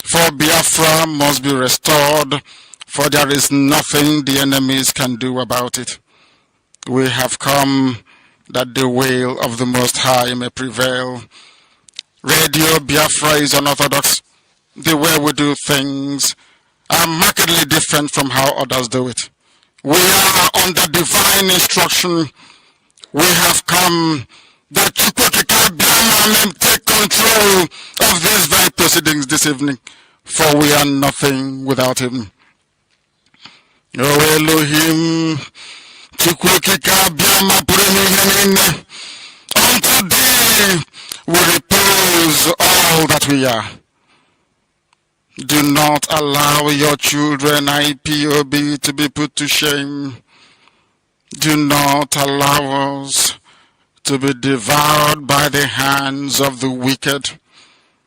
For Biafra must be restored, for there is nothing the enemies can do about it. We have come that the will of the Most High may prevail. Radio Biafra is unorthodox. The way we do things are markedly different from how others do it. We are under divine instruction. We have come that GateKeepers may take control of these very proceedings this evening, for we are nothing without him. O Elohim, unto thee we repose all that we are. Do not allow your children IPOB to be put to shame. Do not allow us to be devoured by the hands of the wicked.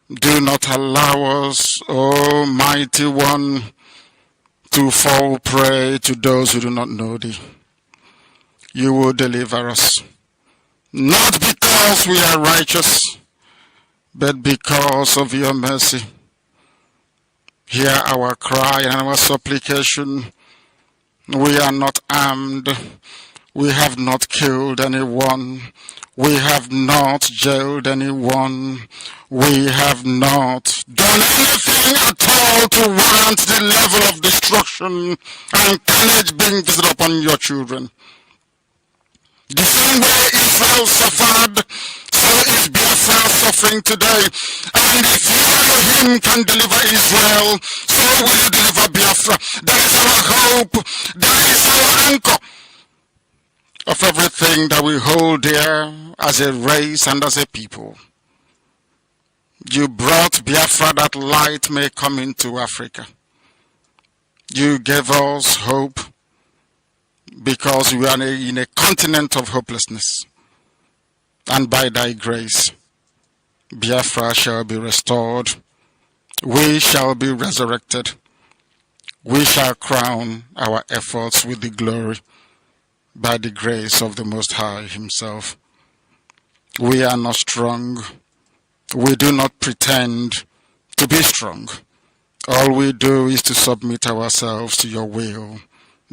Do not allow us, O mighty one, to fall prey to those who do not know thee. You will deliver us, not because we are righteous, but because of your mercy. Hear our cry and our supplication. We are not armed. We have not killed anyone. We have not jailed anyone. We have not done anything at all to warrant the level of destruction and carnage being visited upon your children. The same way Israel suffered, so is Biafra suffering today. And if you, Elohim, can deliver Israel, so will you deliver Biafra. That is our hope. That is our anchor of everything that we hold dear as a race and as a people. You brought Biafra that light may come into Africa. You gave us hope because we are in a continent of hopelessness. And by thy grace, Biafra shall be restored. We shall be resurrected. We shall crown our efforts with the glory by the grace of the Most High himself. We are not strong. We do not pretend to be strong. All we do is to submit ourselves to your will,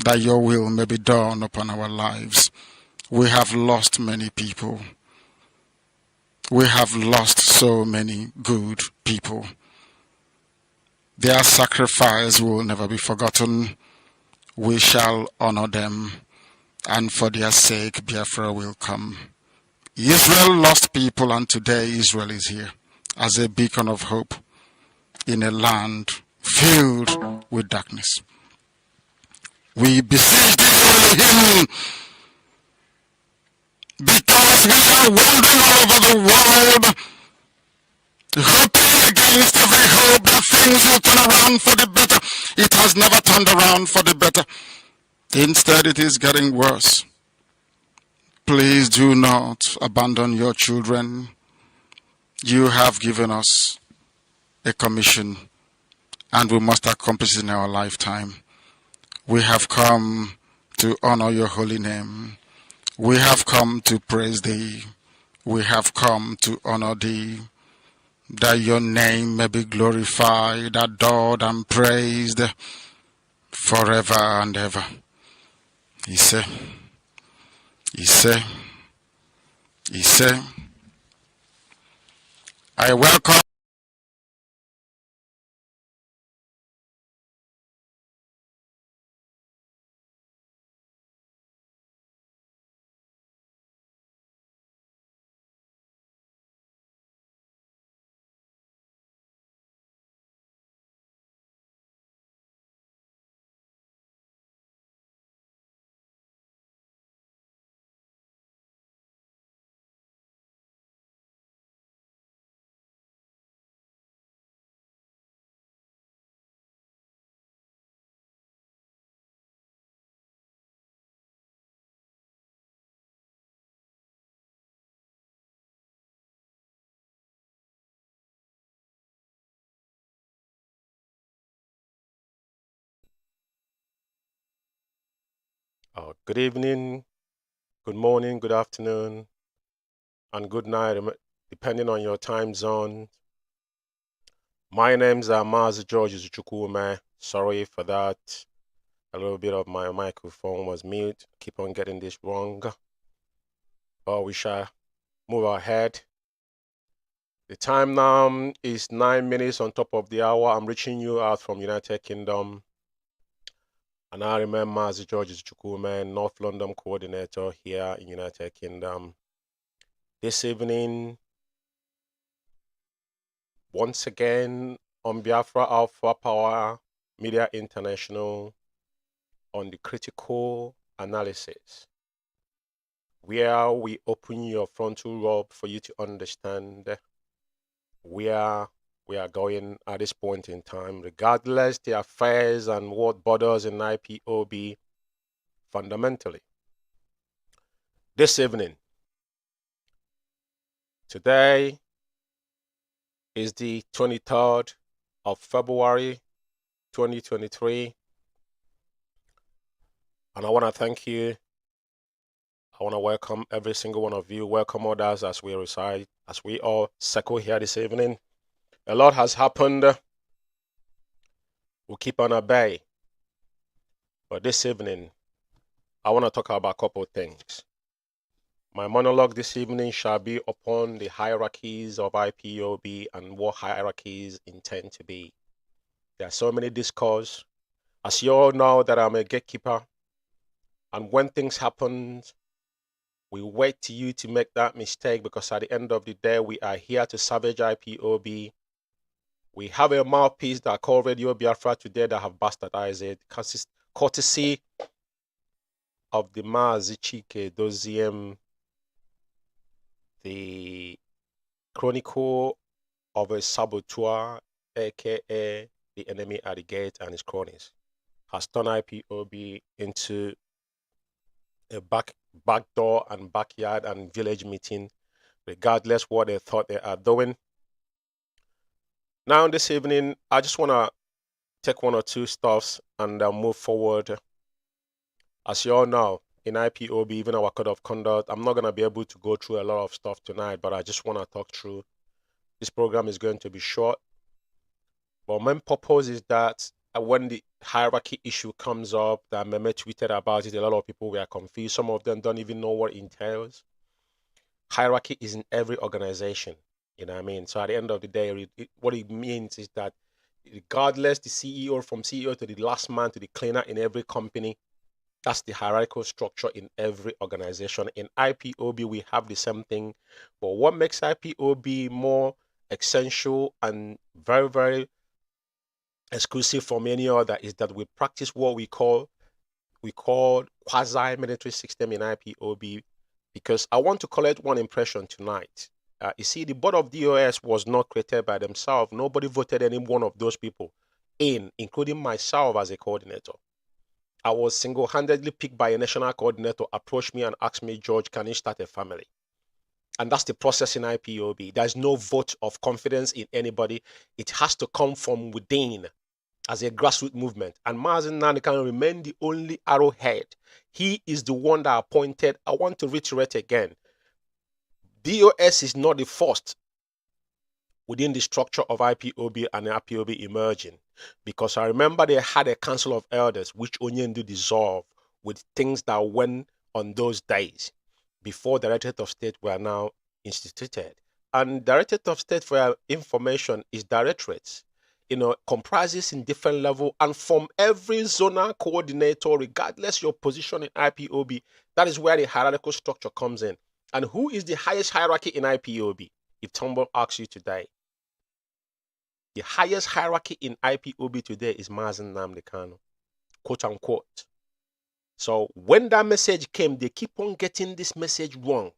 that your will may be done upon our lives. We have lost many people. We have lost so many good people. Their sacrifice will never be forgotten. We shall honor them, and for their sake Biafra will come. Israel lost people, and today Israel is here as a beacon of hope in a land filled with darkness. We beseech thee, Elohim, because we are wandering all over the world, hoping against every hope that things will turn around for the better. It has never turned around for the better. Instead, it is getting worse. Please do not abandon your children. You have given us a commission, and we must accomplish it in our lifetime. We have come to honor your holy name. We have come to praise thee. We have come to honor thee, that your name may be glorified, adored, and praised forever and ever. Ise, Ise, Ise. I welcome Good evening, good morning, good afternoon, and good night, depending on your time zone. My name's Mazi IKECHUKWU. Sorry for that. A little bit of my microphone was mute. Keep on getting this wrong. But we shall move ahead. The time now is 9 minutes on top of the hour. I'm reaching you out from United Kingdom. And I remember Mazi IKECHUKWU, North London coordinator here in United Kingdom. This evening, once again, on Biafra Alpha Power Media International, on the critical analysis, where we open your frontal lobe for you to understand where we are going at this point in time, regardless the affairs and what borders in IPOB fundamentally. This evening, today is the 23rd of February 2023, and I want to thank you. I want to welcome every single one of you, welcome others as we reside, as we all circle here this evening. A lot has happened. We'll keep on at bay. But this evening, I want to talk about a couple of things. My monologue this evening shall be upon the hierarchies of IPOB and what hierarchies intend to be. There are so many discourse. As you all know that I'm a gatekeeper, and when things happen, we wait to you to make that mistake, because at the end of the day, we are here to savage IPOB. We have a mouthpiece that called Radio Biafra today that have bastardized it, courtesy of the Mazi Chike the chronicle of a saboteur, aka the enemy at the gate and his cronies, has turned IPOB into a back door and backyard and village meeting, regardless what they thought they are doing. Now, this evening, I just want to take one or two stuffs and move forward. As you all know, in IPOB, even our code of conduct, I'm not going to be able to go through a lot of stuff tonight, but I just want to talk through. This program is going to be short, but my purpose is that when the hierarchy issue comes up, that Meme tweeted about it, a lot of people were confused. Some of them don't even know what it entails. Hierarchy is in every organization, you know what I mean? So at the end of the day, what it means is that regardless the CEO, from CEO to the last man to the cleaner in every company, that's the hierarchical structure in every organization. In IPOB, we have the same thing. But what makes IPOB more essential and very, very exclusive from any other is that we practice what we call quasi-military system in IPOB, because I want to collect one impression tonight. You see, the board of DOS was not created by themselves. Nobody voted any one of those people in, including myself as a coordinator. I was single-handedly picked by a national coordinator, approached me and asked me, George, can you start a family? And that's the process in IPOB. There's no vote of confidence in anybody. It has to come from within as a grassroots movement. And Mazi Nnamdi can remain the only arrowhead. He is the one that appointed. I want to reiterate again. DOS is not the first within the structure of IPOB and IPOB emerging, because I remember they had a council of elders which Onyendu dissolved with things that went on those days before Directorate of State were now instituted. And Directorate of State, for your information, is directorates, comprises in different level, and from every zonal coordinator, regardless your position in IPOB, that is where the hierarchical structure comes in. And who is the highest hierarchy in IPOB? If Tombo asks you today, the highest hierarchy in IPOB today is Mazi Nnamdi Kanu, quote unquote. So when that message came, they keep on getting this message wrong.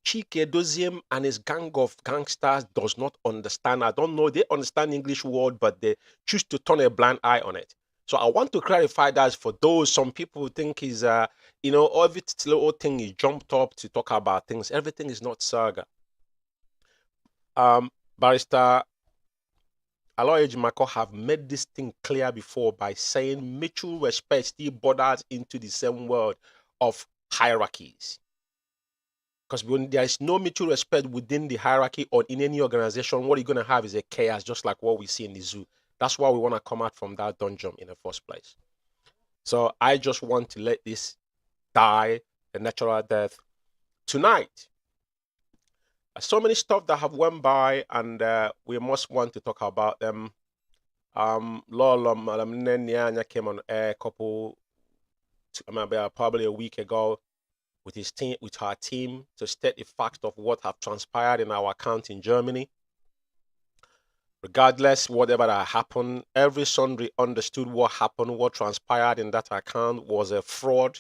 Chike Doziem and his gang of gangsters does not understand. I don't know, they understand English word, but they choose to turn a blind eye on it. So I want to clarify that for those, some people think is, every little thing is jumped up to talk about things. Everything is not saga. Barrister Aloy Ejimako have made this thing clear before by saying mutual respect still borders into the same world of hierarchies. Because when there is no mutual respect within the hierarchy or in any organization, what you're going to have is a chaos, just like what we see in the zoo. That's why we want to come out from that dungeon in the first place. So I just want to let this die a natural death tonight. So many stuff that have went by, and we must want to talk about them. Lolo Madam Nyanya came on air probably a week ago with his team, with her team, to state the fact of what have transpired in our account in Germany. Regardless, whatever that happened, every sundry understood what happened, what transpired in that account was a fraud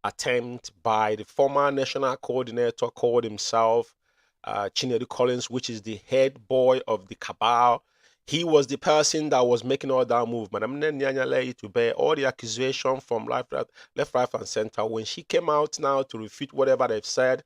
attempt by the former national coordinator called himself Chinedu Collins, which is the head boy of the Cabal. He was the person that was making all that movement. I'm not to bear all the accusation from left, right, and center. When she came out now to refute whatever they've said,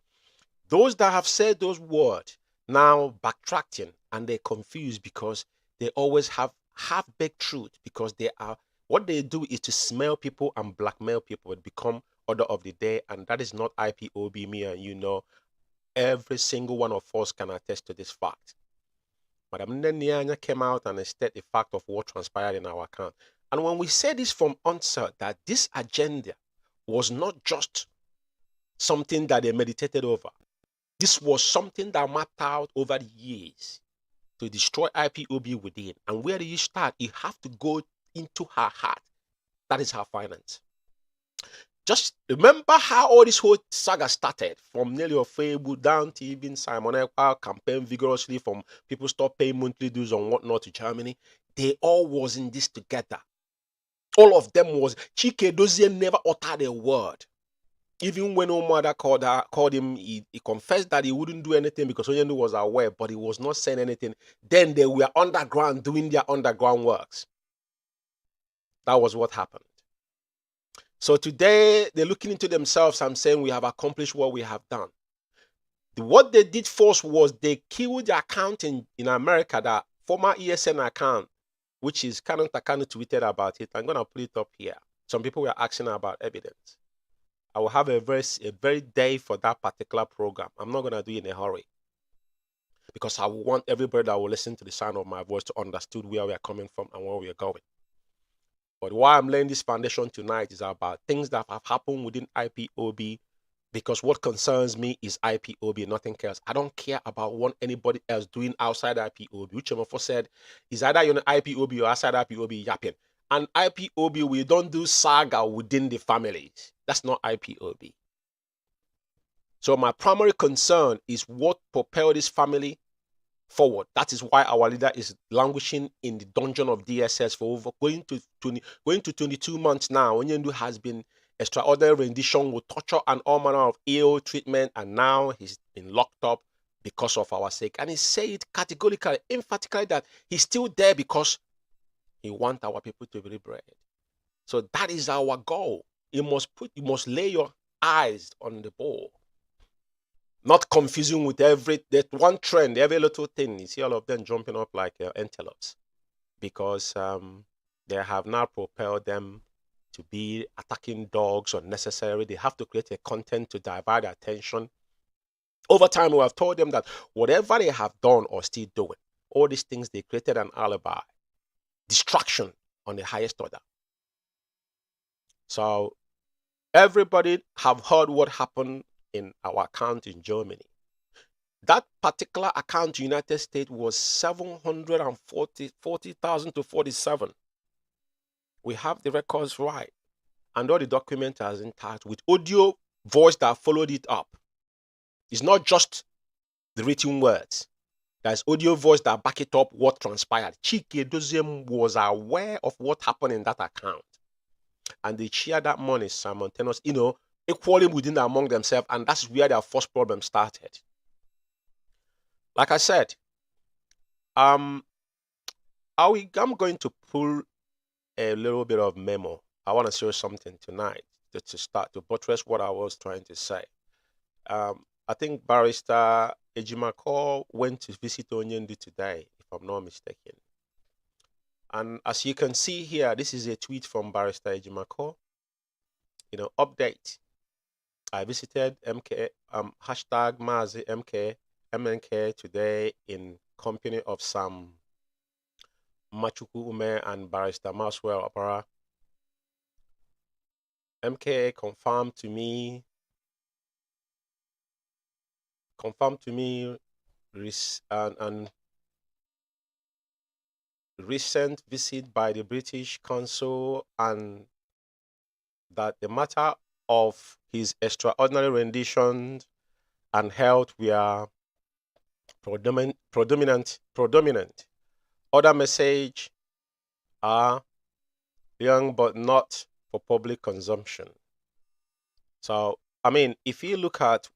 those that have said those words now backtracking, and they're confused because they always have half-baked truth, because they are, what they do is to smell people and blackmail people. It become order of the day, and that is not IPOB. Me and you know, every single one of us can attest to this fact. Madam Nyanya came out and stated the fact of what transpired in our account. And when we say this from onset, that this agenda was not just something that they meditated over. This was something that mapped out over the years to destroy IPOB within. And where do you start? You have to go into her heart. That is her finance. Just remember how all this whole saga started, from Nelly Ofebu down to even Simon Ekpa campaign vigorously from people stop paying monthly dues and whatnot to Germany. They all was in this together. All of them was. Chike Dozie never uttered a word. Even when Omada called him, he confessed that he wouldn't do anything because Onyendu was aware, but he was not saying anything. Then they were underground doing their underground works. That was what happened. So today, they're looking into themselves and saying, we have accomplished what we have done. What they did first was they killed the account in America, that former ESN account, which is Kanu tweeted about it. I'm going to put it up here. Some people were asking about evidence. I will have a very day for that particular program. I'm not going to do it in a hurry, because I want everybody that will listen to the sound of my voice to understand where we are coming from and where we are going. But why I'm laying this foundation tonight is about things that have happened within IPOB, because what concerns me is IPOB, nothing else. I don't care about what anybody else doing outside IPOB. Which of us said is either you're an IPOB or outside IPOB yapping. And IPOB, we don't do saga within the families. That's not IPOB. So my primary concern is what propelled this family forward. That is why our leader is languishing in the dungeon of DSS for over going to 22 months now. Onyendu has been extraordinary rendition with torture and all manner of ill treatment, and now he's been locked up because of our sake. And he said categorically, emphatically, that he's still there because he wants our people to be liberated. So that is our goal. You must lay your eyes on the ball. Not confusing with that one trend, every little thing. You see all of them jumping up like antelopes, because they have now propelled them to be attacking dogs unnecessarily. They have to create a content to divert their attention. Over time, we have told them that whatever they have done or still doing, all these things, they created an alibi, distraction on the highest order. So everybody have heard what happened in our account in Germany. That particular account in the United States was 740,000 to 47. We have the records right, and all the documents are intact with audio voice that followed it up. It's not just the written words. There's audio voice that back it up what transpired. Chike Doziem was aware of what happened in that account, and they shared that money simultaneously, equally within among themselves, and that's where their first problem started. Like I said, I'm going to pull a little bit of memo. I want to show something tonight to start to buttress what I was trying to say. I think Barrister Ejimako went to visit Onyendu today, if I'm not mistaken. And as you can see here, this is a tweet from Barrister Ejimako. Update. I visited MK, hashtag Mazi MNK today in company of some Umeh and Barrister Maswell Opera. MK confirmed to me an recent visit by the British Consul, and that the matter of his extraordinary rendition and health were predominant. Other message are young but not for public consumption. So, I mean, if you look at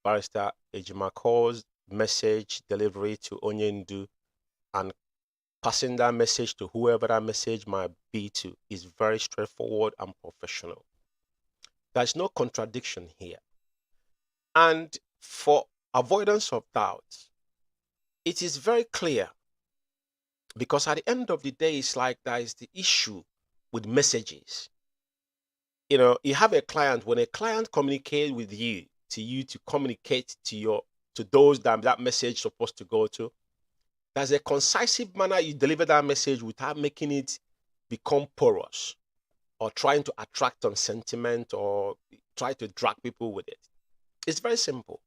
Barrister Ejimako's message delivery to Onyendu and passing that message to whoever that message might be to, is very straightforward and professional. There's no contradiction here. And for avoidance of doubt, it is very clear, because at the end of the day, it's like there is the issue with messages. You know, you have a client. When a client communicates with you to communicate to those that message is supposed to go to, there's a concise manner you deliver that message without making it become porous or trying to attract on sentiment or try to drag people with it. It's very simple.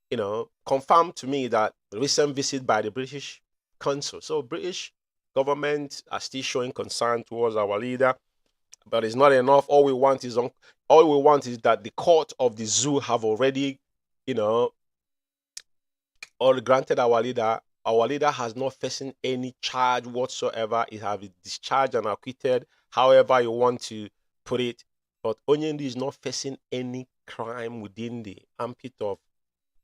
You know, confirmed to me that the recent visit by the British Consul. So British government are still showing concern towards our leader, but it's not enough. All we want is that the court of the zoo have already, you know, or granted our leader. Our leader has not facing any charge whatsoever. He has been discharged and acquitted, however you want to put it. But Onyendu is not facing any crime within the ambit of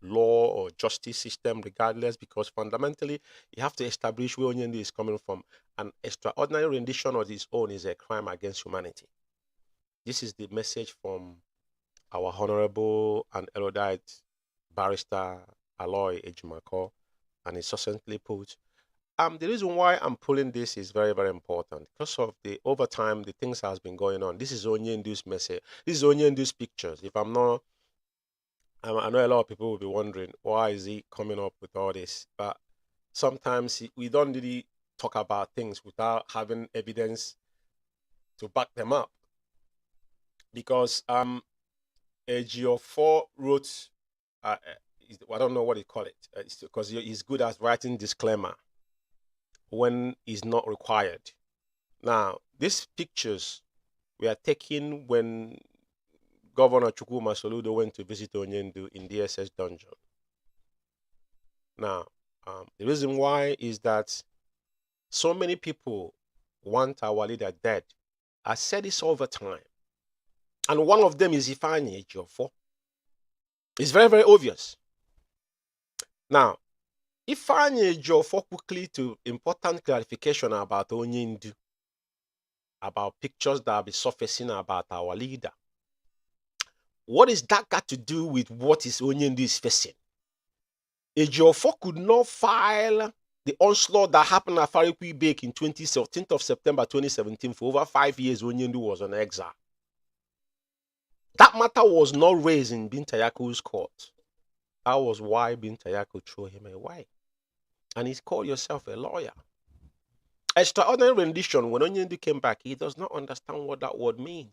law or justice system, regardless, because fundamentally you have to establish where Onyendu is coming from. An extraordinary rendition of his own is a crime against humanity. This is the message from our honorable and erudite barrister Aloy Ejimako, and it's succinctly put. The reason why I'm pulling this is very, very important because of the over time, the things has been going on. This is Onyendu's message. This is Onyendu's pictures. If I'm not, I know a lot of people will be wondering why is he coming up with all this, but sometimes we don't really talk about things without having evidence to back them up. Because Ejiofor wrote, I don't know what you call it, because he's good at writing disclaimer when it's not required. Now, these pictures were taken when Governor Chukwuma Soludo went to visit Onyendu in DSS dungeon. Now, the reason why is that so many people want our leader dead. I said this all the time. And one of them is Ifeanyi Ejiofor. It's very, very obvious. Now, Ifeanyi Ejiofor, quickly to important clarification about Onyendu, about pictures that will be surfacing about our leader. What is that got to do with what is Onyendu is facing? Ejiofor could not file the onslaught that happened at Farikwi Bake in 17th of September 2017. For over 5 years, Onyendu was on exile. That matter was not raised in Bintayaku's court. That was why Bintayaku threw him away. And he's called yourself a lawyer. Extraordinary rendition, when Onyendu came back, he does not understand what that word means.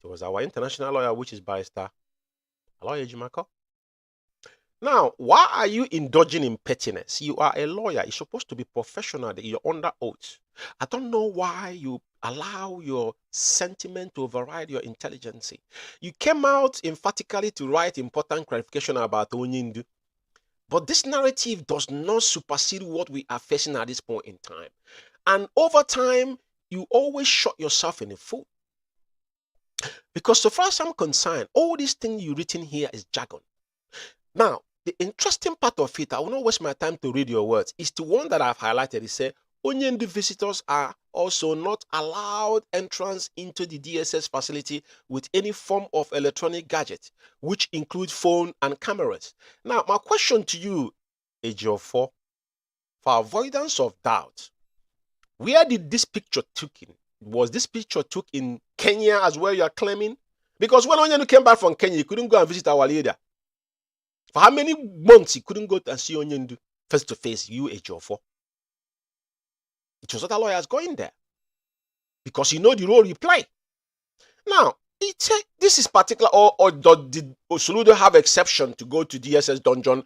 It was our international lawyer, which is Barrister Aloy Ejimako. Now, why are you indulging in pettiness? You are a lawyer. You're supposed to be professional. You're under oath. I don't know why you allow your sentiment to override your intelligence. You came out emphatically to write important clarification about Onyendu, but this narrative does not supersede what we are facing at this point in time. And over time, you always shot yourself in the foot. Because so far as I'm concerned, all these things you've written here is jargon. Now, the interesting part of it, I will not waste my time to read your words, is the one that I've highlighted. It says, Onyendu visitors are also not allowed entrance into the DSS facility with any form of electronic gadget, which include phone and cameras. Now, my question to you, Ejiofor, for avoidance of doubt, where did this picture took in? Was this picture took in Kenya as well, you are claiming? Because when Onyendu came back from Kenya, he couldn't go and visit our leader. For how many months he couldn't go and see Onyendu face to face, you Ejiofor? It was other lawyers going there. Because you know the role you play. Now, this is particular, or did Soludo have exception to go to DSS dungeon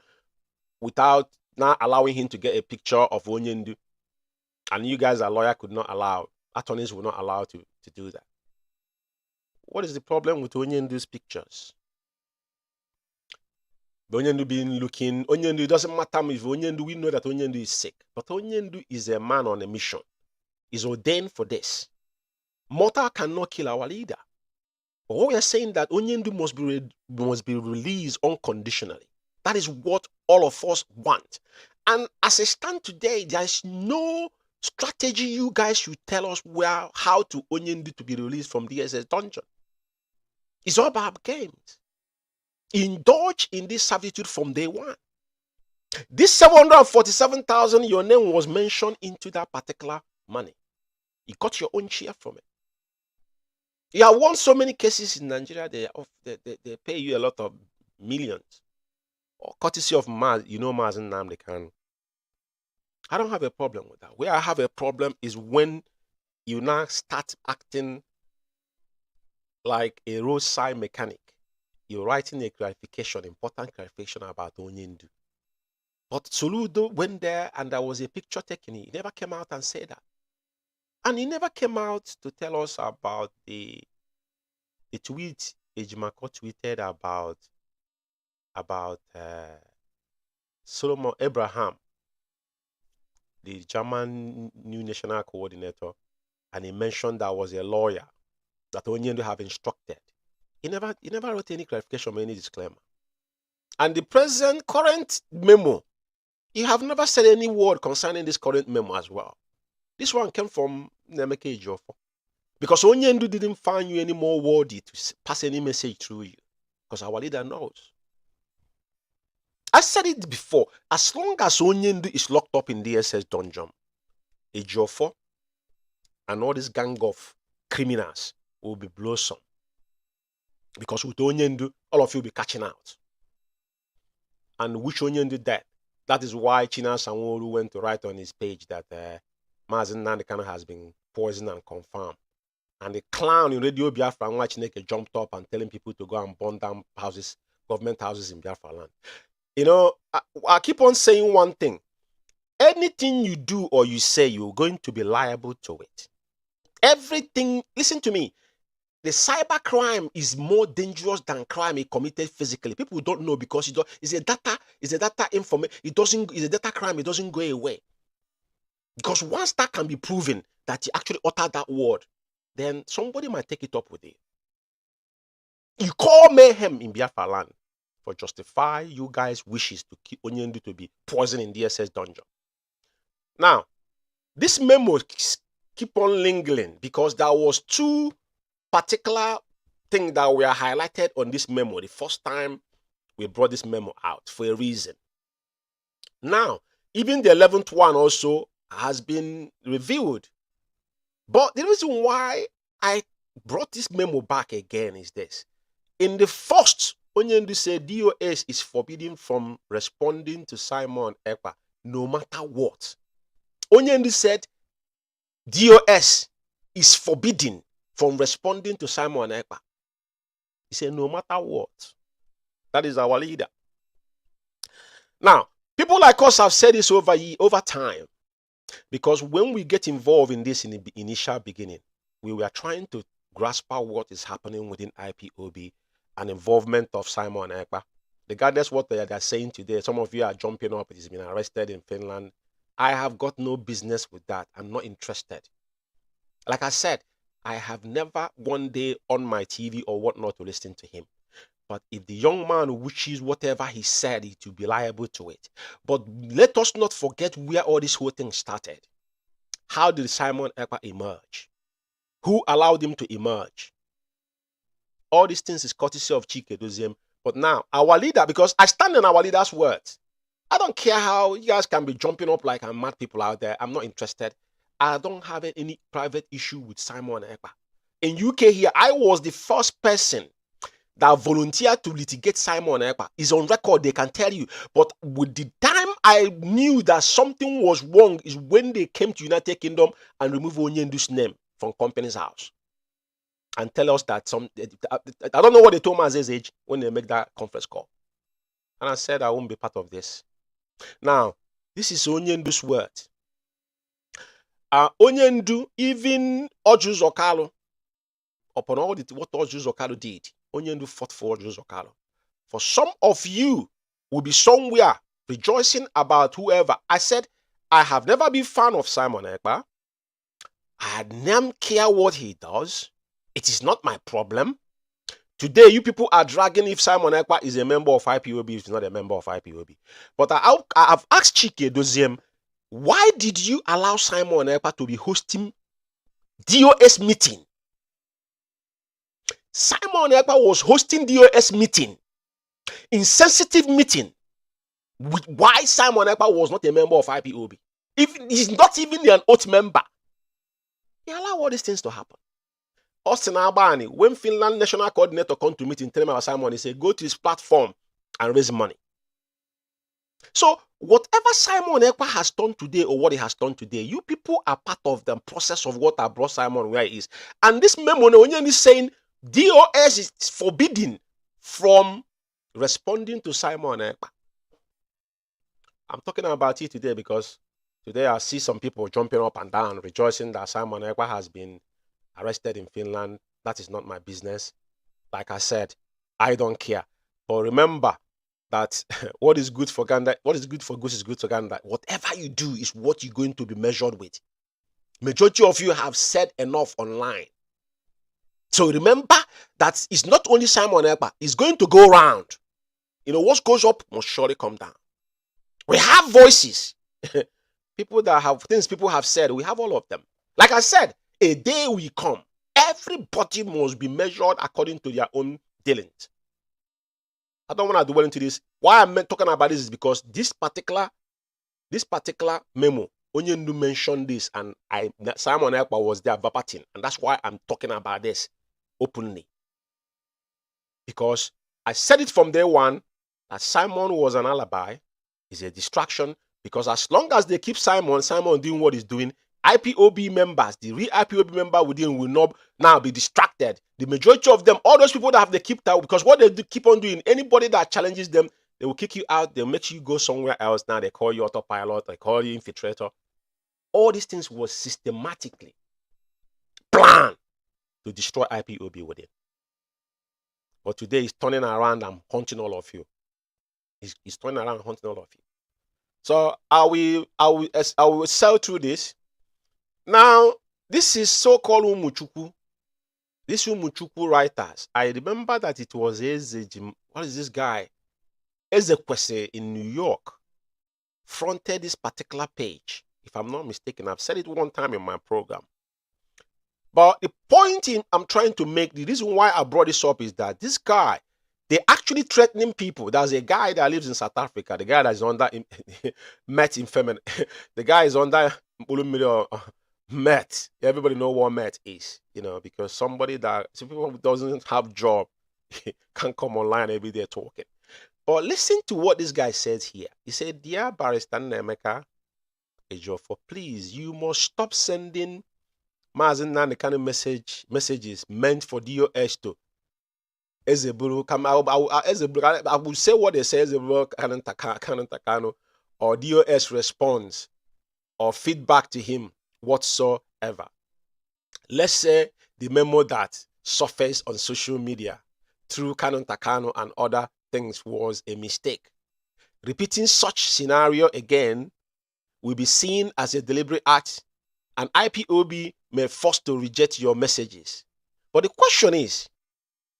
without now allowing him to get a picture of Onyendu? And you guys, a lawyer, could not allow, attorneys were not allowed to do that. What is the problem with Onyendu's pictures? Onyendu being looking, Onyendu, it doesn't matter if Onyendu, we know that Onyendu is sick. But Onyendu is a man on a mission. He's ordained for this. Mortal cannot kill our leader. But what we are saying that Onyendu must be released unconditionally. That is what all of us want. And as I stand today, there is no strategy you guys should tell us how to Onyendu to be released from DSS dungeon. It's all about games. Indulge in this servitude from day one. This 747,000, your name was mentioned into that particular money. You got your own share from it. You have won so many cases in Nigeria, they pay you a lot of millions. Or courtesy of Mazi, Mazi Nnamdi Kanu. I don't have a problem with that. Where I have a problem is when you now start acting like a roadside mechanic. You're writing a clarification, important clarification about Onyendu. But Soludo went there and there was a picture taken. He never came out and said that. And he never came out to tell us about the tweet Ejimako tweeted about Solomon Abraham, the German new national coordinator, and he mentioned that was a lawyer that Onyendu have instructed. He never wrote any clarification or any disclaimer. And the current memo, you have never said any word concerning this current memo as well. This one came from Nemeke Ejiofor. Because Onyendu didn't find you any more worthy to pass any message through you. Because our leader knows. I said it before. As long as Onyendu is locked up in DSS dungeon, Ejiofor and all this gang of criminals will be blossom. Because with Onyendu, all of you will be catching out. And which Onyendu dead? That is why China Sanwo-Olu went to write on his page that Mazi Nnamdi Kanu has been poisoned and confirmed. And the clown in Radio Biafra and Chineke jumped up and telling people to go and burn down houses, government houses in Biafra land. I keep on saying one thing. Anything you do or you say, you're going to be liable to it. Everything, listen to me. The cyber crime is more dangerous than crime committed physically. People don't know because it's a data information. It's a data crime. It doesn't go away. Because once that can be proven that you actually uttered that word, then somebody might take it up with you. You call mayhem in Biafra land for justify you guys' wishes to keep Onyendu to be poisoned in DSS dungeon. Now, this memo keep on lingering because there was two particular things that were highlighted on this memo the first time we brought this memo out for a reason. Now, even the 11th one also has been revealed. But the reason why I brought this memo back again is this. In the first, Onyendu said DOS is forbidden from responding to Simon Ekpa no matter what. Onyendu said DOS is forbidden from responding to Simon Ekpa. He said no matter what. That is our leader. Now, people like us have said this over time. Because when we get involved in this in the initial beginning, we were trying to grasp what is happening within IPOB and involvement of Simon Ekpa. Regardless what they are saying today, some of you are jumping up, he's been arrested in Finland. I have got no business with that. I'm not interested. Like I said, I have never one day on my TV or whatnot to listen to him. But if the young man wishes whatever he said, he to be liable to it. But let us not forget where all this whole thing started. How did Simon Ekpa emerge? Who allowed him to emerge? All these things is courtesy of Chike Doziem. But now, our leader, because I stand in our leader's words. I don't care how you guys can be jumping up like I'm mad people out there. I'm not interested. I don't have any private issue with Simon Ekpa. In UK here, I was the first person that volunteered to litigate Simon Ekpa is on record. They can tell you. But with the time I knew that something was wrong is when they came to United Kingdom and removed Onyendu's name from company's house and tell us that I don't know what they told Mazi's age when they make that conference call. And I said I won't be part of this. Now, this is Onyendu's word. Onyendu, even Ojus Okalo, upon all what Ojus Okalo did, Onyendu fought for Ojus Okalo. For some of you will be somewhere rejoicing about whoever. I said, I have never been a fan of Simon Ekpa. I never care what he does. It is not my problem. Today, you people are dragging if Simon Ekpa is a member of IPOB, if he's not a member of IPOB. But I have asked Chike Doziem, why did you allow Simon Ekpa to be hosting DOS meeting? Simon Ekpa was hosting DOS meeting, insensitive meeting. Why Simon Ekpa was not a member of IPOB? If he's not even an oath member, he allowed all these things to happen. Austin Albani, when Finland national coordinator come to meet in tell him about Simon, he said, go to his platform and raise money. So whatever Simon Ekpa has done today or what he has done today, you people are part of the process of what I brought Simon where he is. And this memo is saying DOS is forbidden from responding to Simon Ekpa. I'm talking about it today because today I see some people jumping up and down, rejoicing that Simon Ekpa has been arrested in Finland. That is not my business. Like I said, I don't care. But remember that what is good for Ganda, what is good for goose is good for Ganda. Whatever you do is what you're going to be measured with. Majority of you have said enough online. So remember that it's not only Simon Ekpa, it's going to go round. You know, what goes up must surely come down. We have voices. People that have things people have said, we have all of them. Like I said, a day will come. Everybody must be measured according to their own dealings. I don't want to dwell into this. Why I'm talking about this is because this particular memo, Onyendu mentioned this, and Simon Ekpa was there verbatim, and that's why I'm talking about this openly. Because I said it from day one that Simon was an alibi, is a distraction, because as long as they keep Simon doing what he's doing, IPOB members, the real IPOB member within will not now be distracted. The majority of them, all those people that have they kept out, because what they do, keep on doing, anybody that challenges them, they will kick you out, they'll make you go somewhere else. Now they call you autopilot, they call you infiltrator. All these things was systematically planned to destroy IPOB within. But today he's turning around and hunting all of you. He's turning around and hunting all of you. So I will sail through this. Now, this is so-called Umuchukwu. These Umuchukwu writers. I remember that it was what is this guy? Ezekwese in New York fronted this particular page. If I'm not mistaken, I've said it one time in my program. But the point I'm trying to make, the reason why I brought this up is that this guy, they're actually threatening people. There's a guy that lives in South Africa. The guy that is under Met Infeminine. The guy is under Met. Everybody know what Met is, you know, because somebody who doesn't have job can come online every day talking. But listen to what this guy says here. He said, "Dear Barrister Nemeka Ejiofor, please, you must stop sending Mazi Nnamdi kind of messages meant for DOS to Ezeburu. I will say what they say, Ezeburu Kanu, or DOS response or feedback to him whatsoever. Let's say the memo that surfaced on social media through Kanu and other things was a mistake. Repeating such scenario again will be seen as a deliberate act, and IPOB may force to reject your messages." But the question is,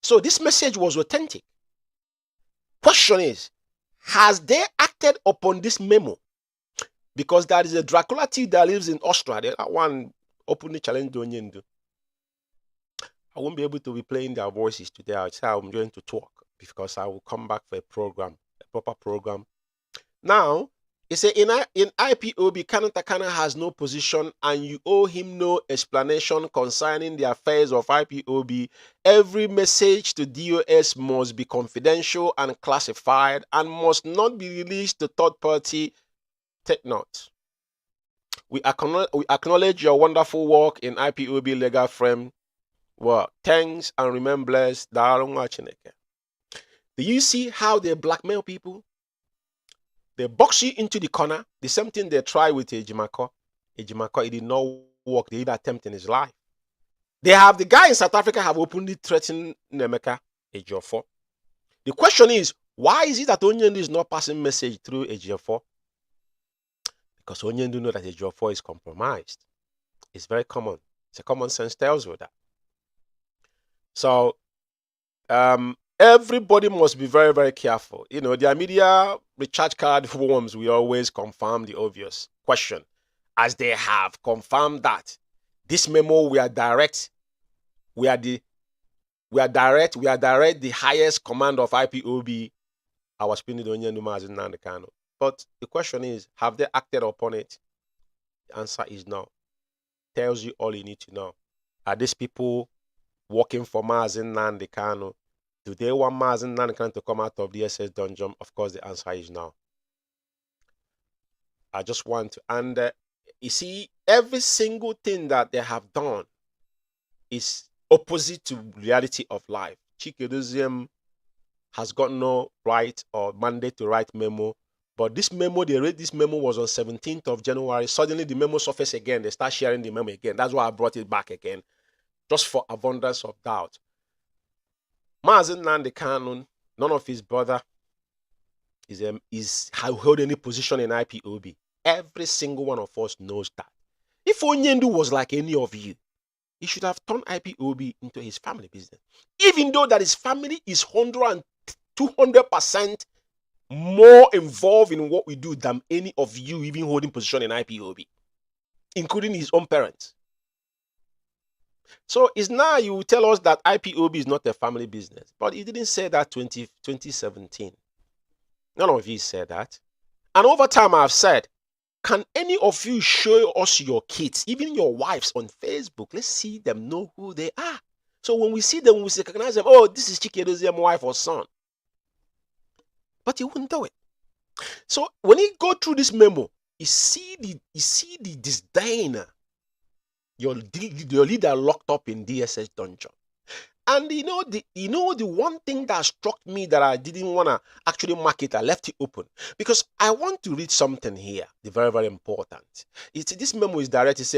so this message was authentic. Question is, has they acted upon this memo? Because there is a Dracula T that lives in Australia. That one openly challenged Onyendu. I won't be able to be playing their voices today. I'll say I'm going to talk because I will come back for a program, a proper program. Now, He said, in IPOB, Kanu Takana has no position and you owe him no explanation concerning the affairs of IPOB. Every message to DOS must be confidential and classified and must not be released to third party. Take note. We acknowledge your wonderful work in IPOB legal frame. Well, thanks and remain blessed. Do you see how they blackmail people? They box you into the corner. The same thing they try with Ejimako. Ejimako, it did not work. They did attempt in his life. They have the guy in South Africa have openly threatened Nemeka Ejiofor. The question is, why is it that Onyendu is not passing message through Ejiofor? Because Onyendu knows that Ejiofor is compromised. It's very common. It's a common sense tells you that. So, everybody must be very, very careful. You know, their media recharge card forms, we always confirm the obvious question. As they have confirmed that this memo, we are direct the highest command of IPOB, our spinning Onyendu Mazi Nnamdi Kanu. But the question is, have they acted upon it? The answer is no. Tells you all you need to know. Are these people working for Mazi Nnamdi Kanu? Do they want Mazi Nnamdi Kanu to come out of the SS dungeon? Of course, the answer is no. I just want to, and you see, every single thing that they have done is opposite to reality of life. Chikedozium has got no right or mandate to write memo, but this memo, they read this memo was on 17th of January. Suddenly the memo surfaced again. They start sharing the memo again. That's why I brought it back again, just for abundance of doubt. Mazi Nnamdi Kanu, none of his brother is held any position in IPOB. Every single one of us knows that. If Onyendu was like any of you, he should have turned IPOB into his family business. Even though that his family is 100 and 200% more involved in what we do than any of you even holding position in IPOB, including his own parents. So it's now you tell us that IPOB is not a family business. But he didn't say that 2017. None of you said that. And over time I've said, can any of you show us your kids, even your wives on Facebook? Let's see them, know who they are. So when we see them, we recognize them. Oh, this is Chikedoziem's wife or son. But he wouldn't do it. So when he go through this memo, you see the disdain. Your leader locked up in DSS dungeon. And you know the one thing that struck me that I didn't want to actually mark it, I left it open because I want to read something here. The very, very important. This memo is direct. It's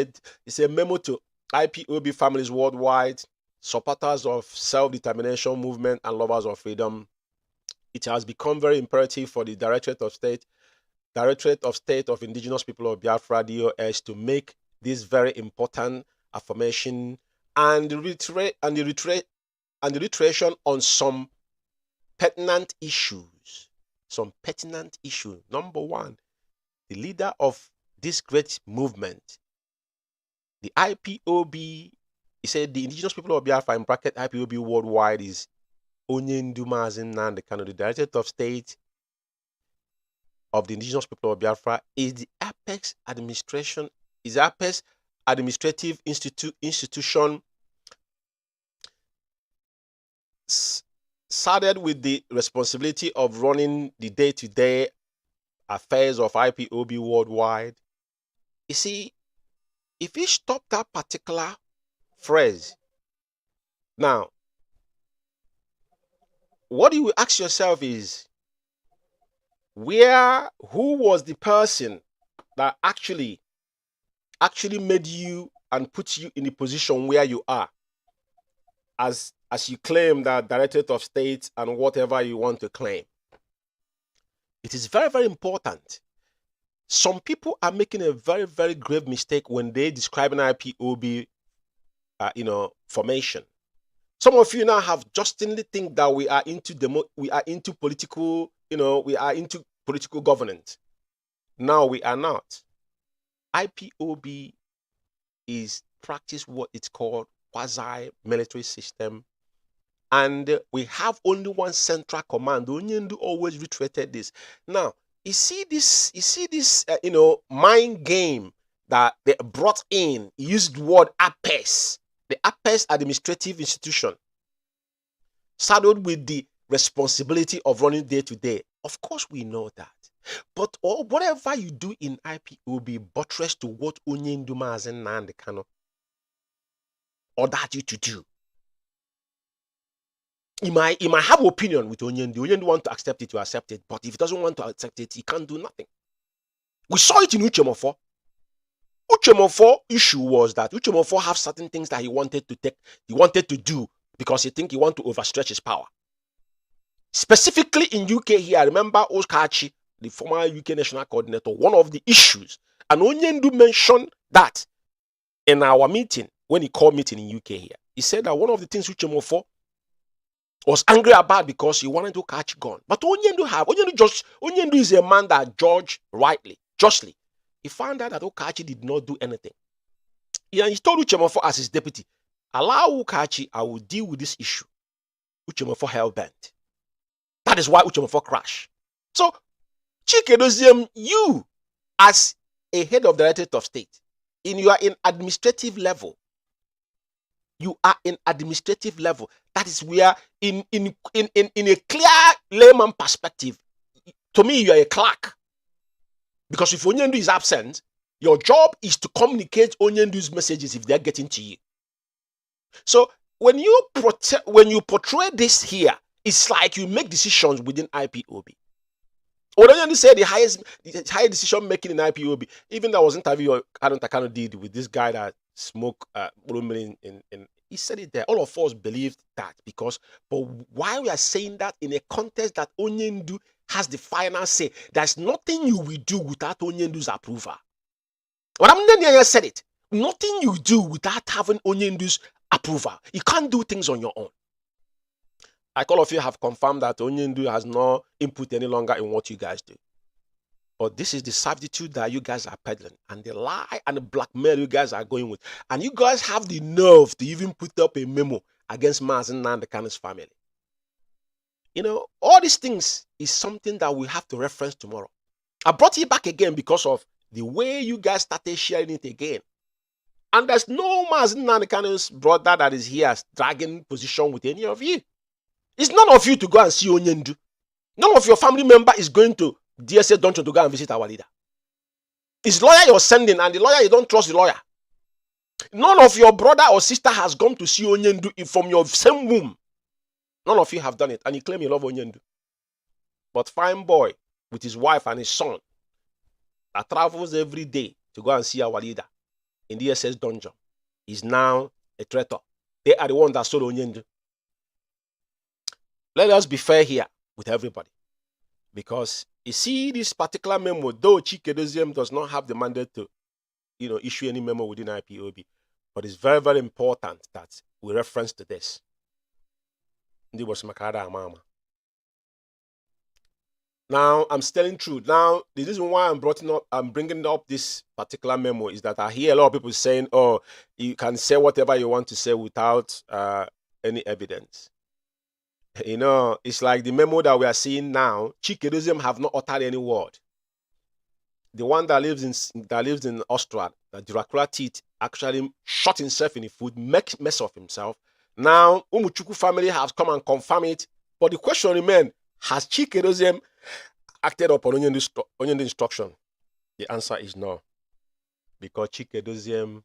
a memo to IPOB families worldwide, supporters of self-determination movement and lovers of freedom. It has become very imperative for the Directorate of State of Indigenous People of Biafra (DOS) to make this very important affirmation and the reiteration on some pertinent issues. Number one, the leader of this great movement, the IPOB, he said the Indigenous People of Biafra in bracket IPOB worldwide is Onyendu Mazi Nnamdi Kanu, the Director of State of the Indigenous People of Biafra, is the apex administrative institution saddled with the responsibility of running the day-to-day affairs of IPOB worldwide. You see, if you stop that particular phrase, now, what you will ask yourself is, who was the person that actually made you and put you in the position where you are, as you claim that Directorate of State and whatever you want to claim? It is very, very important. Some people are making a very, very grave mistake when they describe an IPOB, formation. Some of you now have justly think that we are into political, we are into political governance. No, we are not. IPOB is practice what it's called quasi-military system, and we have only one central command. Onyendu always reiterated this. Now, You see this, mind game that they brought in, used the word APES, the APES administrative institution, saddled with the responsibility of running day to day. Of course, we know that. But whatever you do in IPOB buttress to what Onyendu Mazi Nnamdi Kanu ordered you to do. He might have opinion with Onyendu. Onyendu want to accept it, you accept it. But if he doesn't want to accept it, he can't do nothing. We saw it in Uchemofo. Uchemofo issue was that Uchemofo have certain things that he wanted to do because he think he want to overstretch his power. Specifically in UK here, I remember Okachi, the former UK national coordinator, one of the issues, and Onyendu mentioned that in our meeting, when he called meeting in UK here, he said that one of the things Uchemofo was angry about because he wanted to catch gun. But Onyendu is a man that judged rightly, justly. He found out that Okachi did not do anything. He told Uchemofo as his deputy, allow Okachi, I will deal with this issue. Uchemofo hell bent. That is why Uchemofo crashed. So, Chikedozium, you as a head of the Directorate of State, you are in administrative level. You are in administrative level. That is where, in a clear layman perspective, to me, you are a clerk. Because if Onyendu is absent, your job is to communicate Onyendu's messages if they're getting to you. So when you portray this here, it's like you make decisions within IPOB. Onyendu said the highest decision making in IPOB. Even there was an interview Kanu did with this guy that smoked he said it there. All of us believed that but why we are saying that in a context that Onyendu has the final say, there's nothing you will do without Onyendu's approval. What I'm said it. Nothing you do without having Onyendu's approval. You can't do things on your own. Like all of you have confirmed that Onyendu has no input any longer in what you guys do. But this is the servitude that you guys are peddling, and the lie and the blackmail you guys are going with. And you guys have the nerve to even put up a memo against Mazi Nnamdi Kanu's family. All these things is something that we have to reference tomorrow. I brought it back again because of the way you guys started sharing it again. And there's no Mazi Nnamdi Kanu's brother that is here dragging position with any of you. It's none of you to go and see Onyendu. None of your family member is going to DSA Dungeon to go and visit our leader. It's lawyer you're sending, and the lawyer, you don't trust the lawyer. None of your brother or sister has gone to see Onyendu from your same womb. None of you have done it, and you claim you love Onyendu. But fine boy with his wife and his son that travels every day to go and see our leader in the SS Dungeon is now a traitor. They are the ones that sold Onyendu. Let us be fair here with everybody. Because you see this particular memo, though Chikedozium does not have the mandate to issue any memo within IPOB, but it's very, very important that we reference to this. Now, I'm telling truth. Now, the reason why I'm bringing up this particular memo is that I hear a lot of people saying, oh, you can say whatever you want to say without any evidence. It's like the memo that we are seeing now. Chikedozium have not uttered any word. The one that lives in Austria, the Dracula teeth, actually shot himself in the foot, make mess of himself. Now, Umuchukwu family has come and confirmed it. But the question remains, has Chikedozium acted upon Onyendu instruction? The answer is no. Because Chikedozium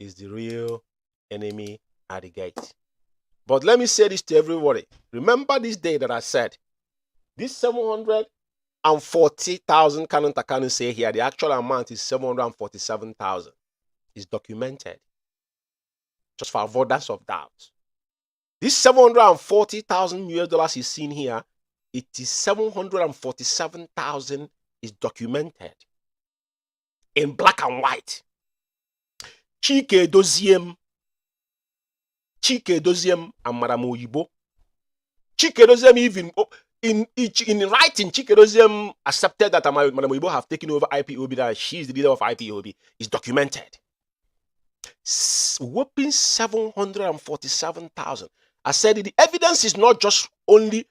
is the real enemy at the gate. But let me say this to everybody. Remember this day that I said, this 740,000 Kanu say here, the actual amount is 747,000. It's documented. Just for avoidance of doubt. This 740,000 US dollars is seen here, it is 747,000 is documented. In black and white. Chikedozium and Madam Oyibo. Chikedozium even in writing, Chikedozium accepted that Madam Oyibo have taken over IPOB, that she is the leader of IPOB. Is documented. Whopping 747,000. I said the evidence is not just only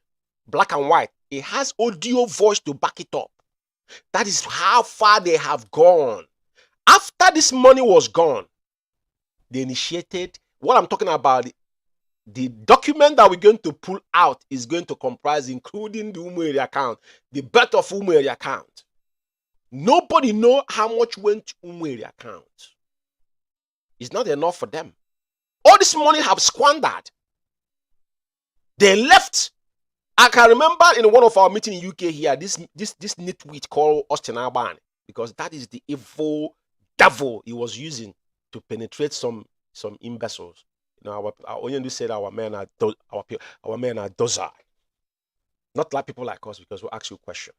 black and white. It has audio voice to back it up. That is how far they have gone. After this money was gone, they initiated what I'm talking about. The document that we're going to pull out is going to comprise, including the Umeh account, the birth of Umeh account. Nobody know how much went to Umeh account. It's not enough for them. All this money have squandered. They left. I can remember in one of our meetings in UK here, this nitwit called Austin Alban, because that is the evil devil he was using to penetrate some imbeciles. You know, our Onyendu said our men are docile. Not like people like us, because we'll ask you a question.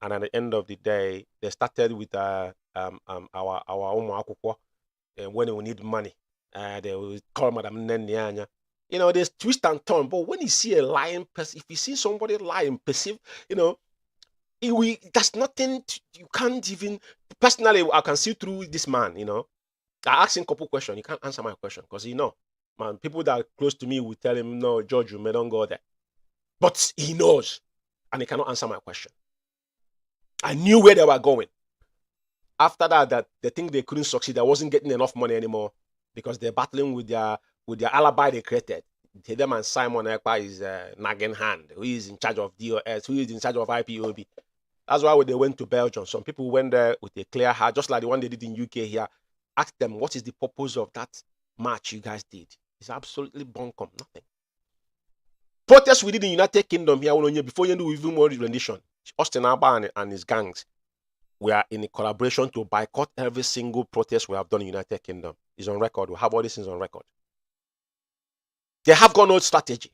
And at the end of the day, they started with our Akukwo, and when we need money, they will call Madam Nenyanya. You know, there's twist and turn. But when you see a lying person, if you see somebody lying, perceive, you know, that's nothing. You can't even, personally, I can see through this man, you know. I asked him a couple questions. He can't answer my question because, you know, man, people that are close to me will tell him, no, George, you may don't go there. But he knows, and he cannot answer my question. I knew where they were going. After that they think they couldn't succeed. I wasn't getting enough money anymore because they're battling with their alibi they created. Them and Simon Ekpa is nagging hand, who is in charge of DOS, who is in charge of IPOB. That's why when they went to Belgium, some people went there with a clear heart, just like the one they did in UK here. Ask them, what is the purpose of that march you guys did? It's absolutely bunkum, nothing. Protests we did in the United Kingdom here, before you do even more rendition, Austin Alban and his gangs, we are in a collaboration to boycott every single protest we have done in the United Kingdom. It's on record. We have all these things on record. They have got no strategy.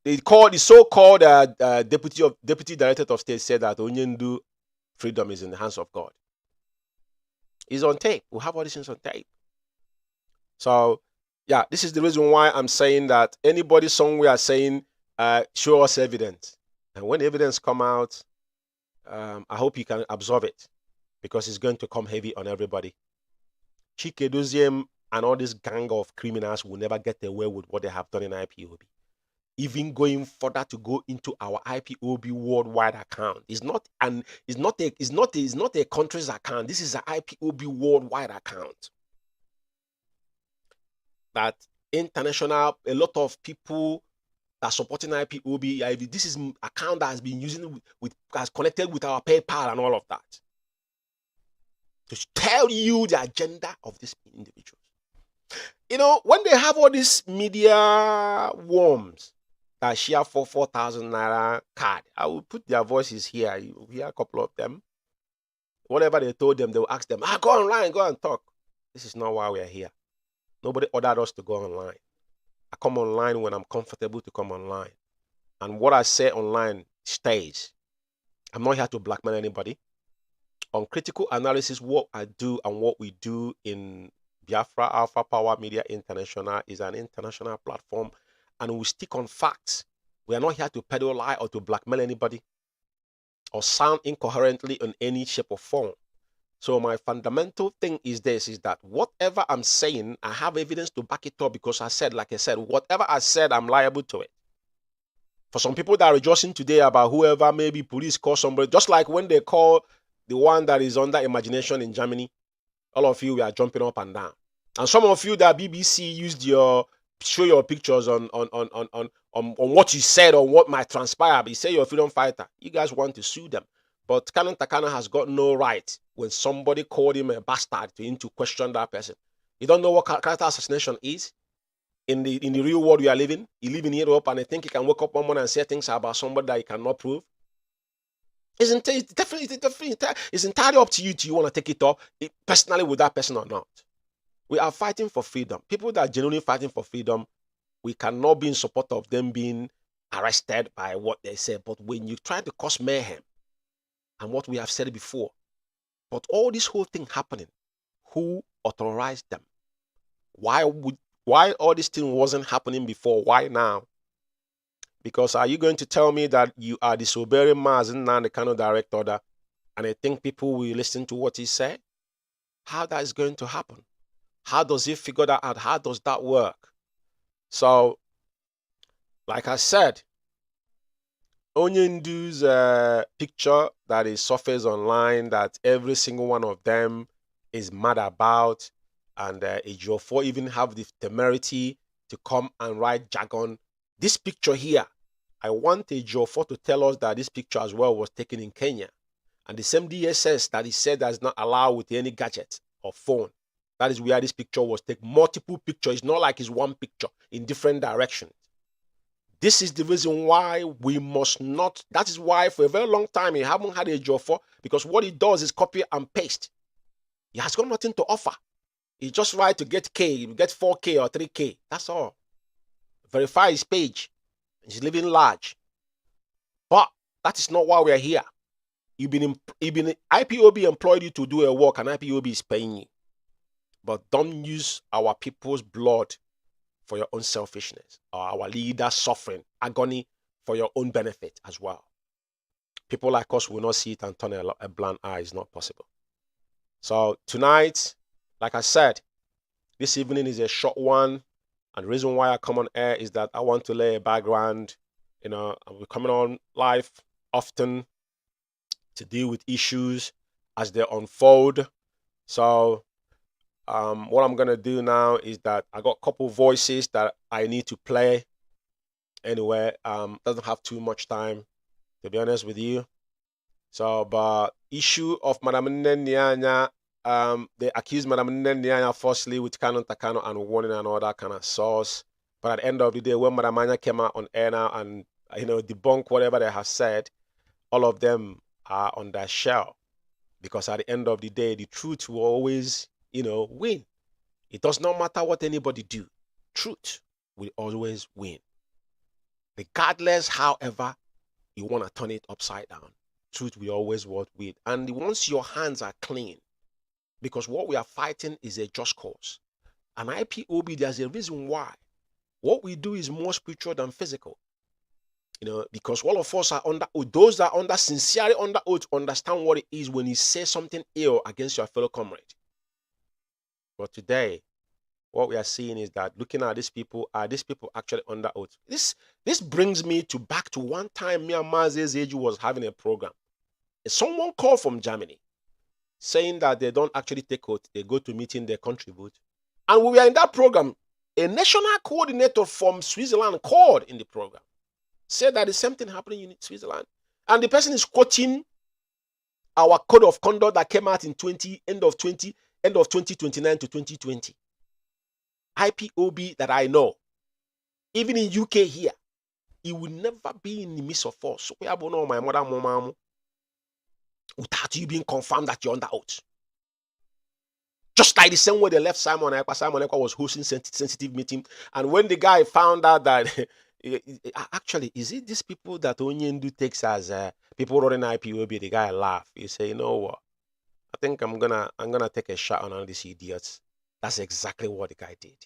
They called the so-called deputy director of state said that Onyendu freedom is in the hands of God. It's on tape. We have all these things on tape. So, yeah, this is the reason why I'm saying that anybody somewhere saying, show us evidence. And when evidence come out, I hope you can absorb it, because it's going to come heavy on everybody. Chikedoziem and all this gang of criminals will never get away with what they have done in IPOB. Even going further to go into our IPOB worldwide account. It's not a country's account. This is an IPOB worldwide account. That international, a lot of people that are supporting IPOB, this is an account that has been using has connected with our PayPal and all of that. To tell you the agenda of these individuals. You know, when they have all these media worms that share for 4,000 naira card, I will put their voices here. You hear a couple of them. Whatever they told them, they will ask them, go online, go and talk. This is not why we are here. Nobody ordered us to go online. I come online when I'm comfortable to come online. And what I say online stays. I'm not here to blackmail anybody. On critical analysis, what I do and what we do in Biafra Alpha Power Media International is an international platform, and we stick on facts. We are not here to peddle lie or to blackmail anybody or sound incoherently in any shape or form. So my fundamental thing is this, is that whatever I'm saying, I have evidence to back it up, because like I said, whatever I said, I'm liable to it. For some people that are rejoicing today about whoever, maybe police call somebody, just like when they call the one that is under imagination in Germany, all of you are jumping up and down. And some of you that BBC used show your pictures on what you said or what might transpire, but you say you're a freedom fighter. You guys want to sue them. But Kanu Takana has got no right when somebody called him a bastard to question that person. You don't know what character assassination is? In the real world we are living, you live in Europe and I think you can wake up one morning and say things about somebody that you cannot prove. It's entirely up to you. Do you want to take it up personally with that person or not? We are fighting for freedom. People that are genuinely fighting for freedom, we cannot be in support of them being arrested by what they say. But when you try to cause mayhem, and what we have said before, but all this whole thing happening, who authorized them? Why all this thing wasn't happening before? Why now? Because are you going to tell me that you are disobeying Mazi and the Kanu direct order, and I think people will listen to what he said? How that is going to happen? How does he figure that out? How does that work? So, like I said, Onyendu's picture that is surfaced online that every single one of them is mad about, and Ejiofor even have the temerity to come and write jargon. This picture here, I want Ejiofor to tell us that this picture as well was taken in Kenya, and the same DSS that he said that is not allowed with any gadget or phone. That is where this picture was taken. Multiple pictures. It's not like it's one picture in different directions. This is the reason why we must not. That is why for a very long time, he haven't had a Ejiofor, because what he does is copy and paste. He has got nothing to offer. He just try to get K, get 4K or 3K. That's all. Verify his page. He's living large. But that is not why we are here. You've been IPOB employed you to do a work, and IPOB is paying you. But don't use our people's blood for your own selfishness, or our leaders suffering agony for your own benefit as well. People like us will not see it and turn a blind eye. It's not possible. So tonight, like I said, this evening is a short one, and the reason why I come on air is that I want to lay a background. You know, we're coming on live often to deal with issues as they unfold. So what I'm gonna do now is that I got a couple voices that I need to play. Anyway, doesn't have too much time, to be honest with you. So, but issue of Madam Nyanya, they accused Madam Nyanya falsely with Kanu and warning and all that kind of source. But at the end of the day, when Madam Nyanya came out on air now and debunk whatever they have said, all of them are on their shell, because at the end of the day, the truth will always win. It does not matter what anybody do. Truth will always win. Regardless, however, you want to turn it upside down. Truth will always win. And once your hands are clean, because what we are fighting is a just cause. And IPOB, there's a reason why. What we do is more spiritual than physical. Because all of us are under oath. Those that are sincerely under oath understand what it is when you say something ill against your fellow comrade. But today, what we are seeing is that looking at these people, are these people actually under oath? This brings me back to one time me and Mazi's age was having a program. Someone called from Germany saying that they don't actually take oath. They go to meeting, they contribute. And we were in that program. A national coordinator from Switzerland called in the program, said that the same thing happening in Switzerland. And the person is quoting our code of conduct that came out in end of 2029 to 2020. IPOB that I know, even in UK here, it will never be in the midst of us. So we have no my mother, mom, without you being confirmed that you're under oath. Just like the same way they left Simon Ekpa. Simon Ekpa was hosting sensitive meeting, and when the guy found out that actually, is it these people that Onyendu takes as people running IPOB? The guy laughed. He said, "You know what? I think I'm gonna take a shot on all these idiots." That's exactly what the guy did.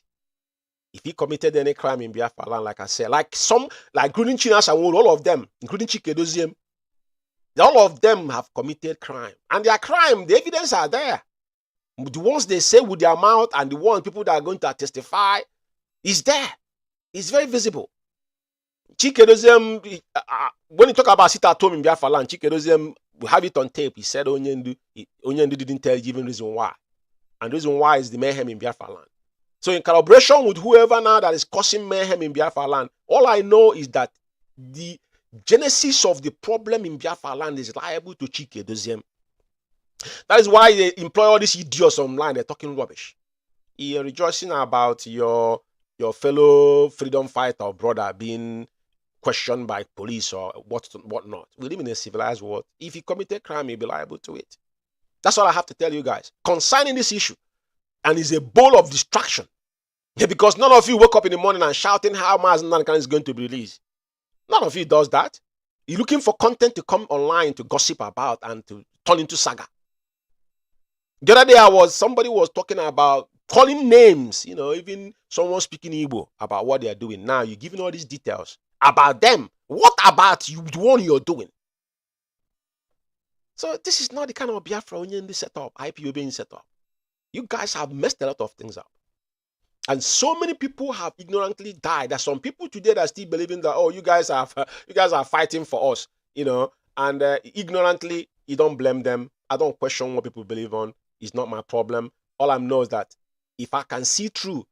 If he committed any crime in Biafra land, like I said, like including Chinas and all of them, including Chikedoziem, all of them have committed crime, and their crime, the evidence are there. The ones they say with their mouth and the ones people that are going to testify is there. It's very visible. Chikedoziem, when you talk about sit at home in Biafra land, Chikedoziem, we have it on tape. He said Onyendu didn't tell you even reason why. And the reason why is the mayhem in Biafra land. So in collaboration with whoever now that is causing mayhem in Biafra land, all I know is that the genesis of the problem in Biafra land is liable to Chikedoziem. That is why they employ all these idiots online. They're talking rubbish. You're rejoicing about your fellow freedom fighter brother being questioned by police or whatnot. We live in a civilized world. If he committed crime, he'll be liable to it. That's all I have to tell you guys concerning this issue. And it's a bowl of distraction. Because none of you wake up in the morning and shouting how Mazi is going to be released. None of you does that. You're looking for content to come online to gossip about and to turn into saga. The other day, somebody was talking about calling names, even someone speaking Igbo about what they are doing. Now you're giving all these details about them. What about you, the one you're doing? So this is not the kind of Biafra Onyendu setup, IPOB setup. You guys have messed a lot of things up. And so many people have ignorantly died. There's some people today that are still believing that, oh, you guys are fighting for us, and ignorantly, you don't blame them. I don't question what people believe on. It's not my problem. All I know is that if I can see through,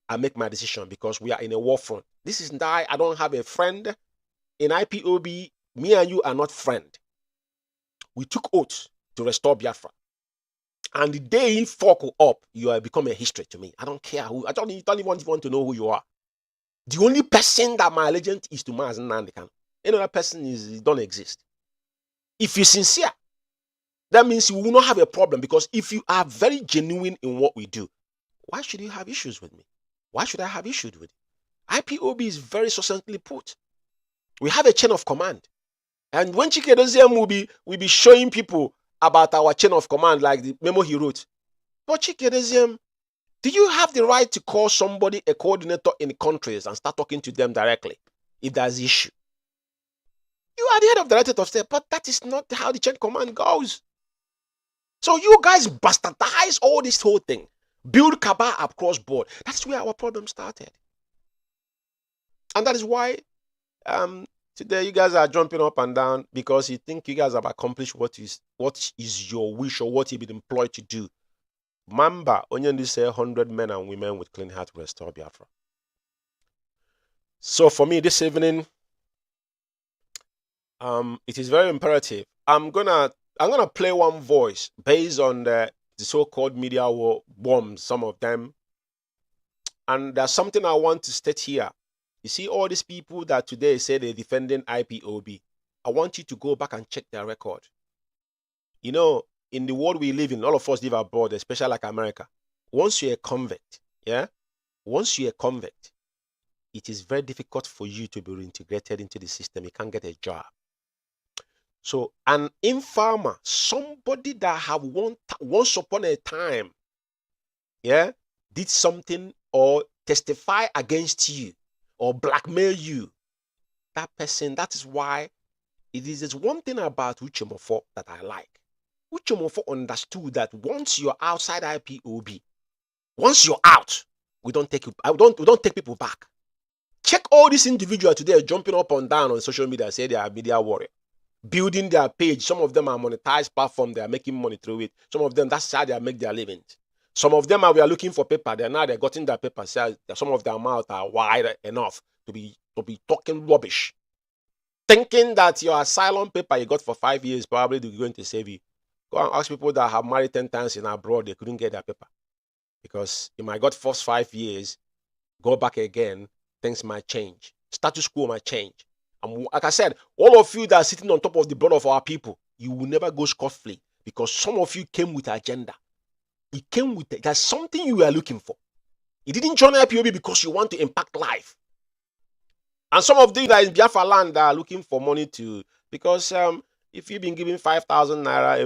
I make my decision, because we are in a war front. This is I don't have a friend in IPOB. Me and you are not friends. We took oaths to restore Biafra. And the day you fuck up, you have become a history to me. I don't care who. I don't even want to know who you are. The only person that my allegiance is to Mazi Nnamdi Kanu. Any other person don't exist. If you're sincere, that means you will not have a problem, because if you are very genuine in what we do, why should you have issues with me? Why should I have issues with you? IPOB is very succinctly put. We have a chain of command. And when Chikedozium will be showing people about our chain of command, like the memo he wrote. But Chikedozium, do you have the right to call somebody a coordinator in countries and start talking to them directly if there's an issue? You are the head of the Directorate of State, but that is not how the chain of command goes. So you guys bastardize all this whole thing. Build Cabal across board. That's where our problem started. And that is why today you guys are jumping up and down, because you think you guys have accomplished what is your wish or what you've been employed to do. Remember, Onyindi say 100 men and women with clean heart will restore Biafra. So for me this evening, it is very imperative. I'm gonna play one voice based on the so-called media war bombs, some of them. And there's something I want to state here. You see all these people that today say they're defending IPOB. I want you to go back and check their record. You know, in the world we live in, all of us live abroad, especially like America. Once you're a convict, once you're a convict, it is very difficult for you to be reintegrated into the system. You can't get a job. So an informer, somebody that have once upon a time, did something or testify against you or blackmail you, that person, that is why it is there's one thing about Uchemofo that I like. Uchemofo understood that once you're outside IPOB, once you're out, we don't take people back. Check all these individuals today jumping up and down on social media, say they are media warrior, building their page. Some of them are monetized platform, they are making money through it. Some of them, that's how they make their livings. Some of them we are looking for paper. They're gotten their paper. Some of their mouths are wide enough to be talking rubbish, thinking that your asylum paper you got for 5 years probably they're going to save you. Go and ask people that have married 10 times in abroad, they couldn't get their paper, because you might got first 5 years, go back again, things might change, status quo might change. And like I said, all of you that are sitting on top of the blood of our people, you will never go scot-free, because some of you came with agenda. It came with there's something you are looking for. You didn't join IPOB because you want to impact life. And some of you that in Biafra land are looking for money to, because if you've been giving 5,000 naira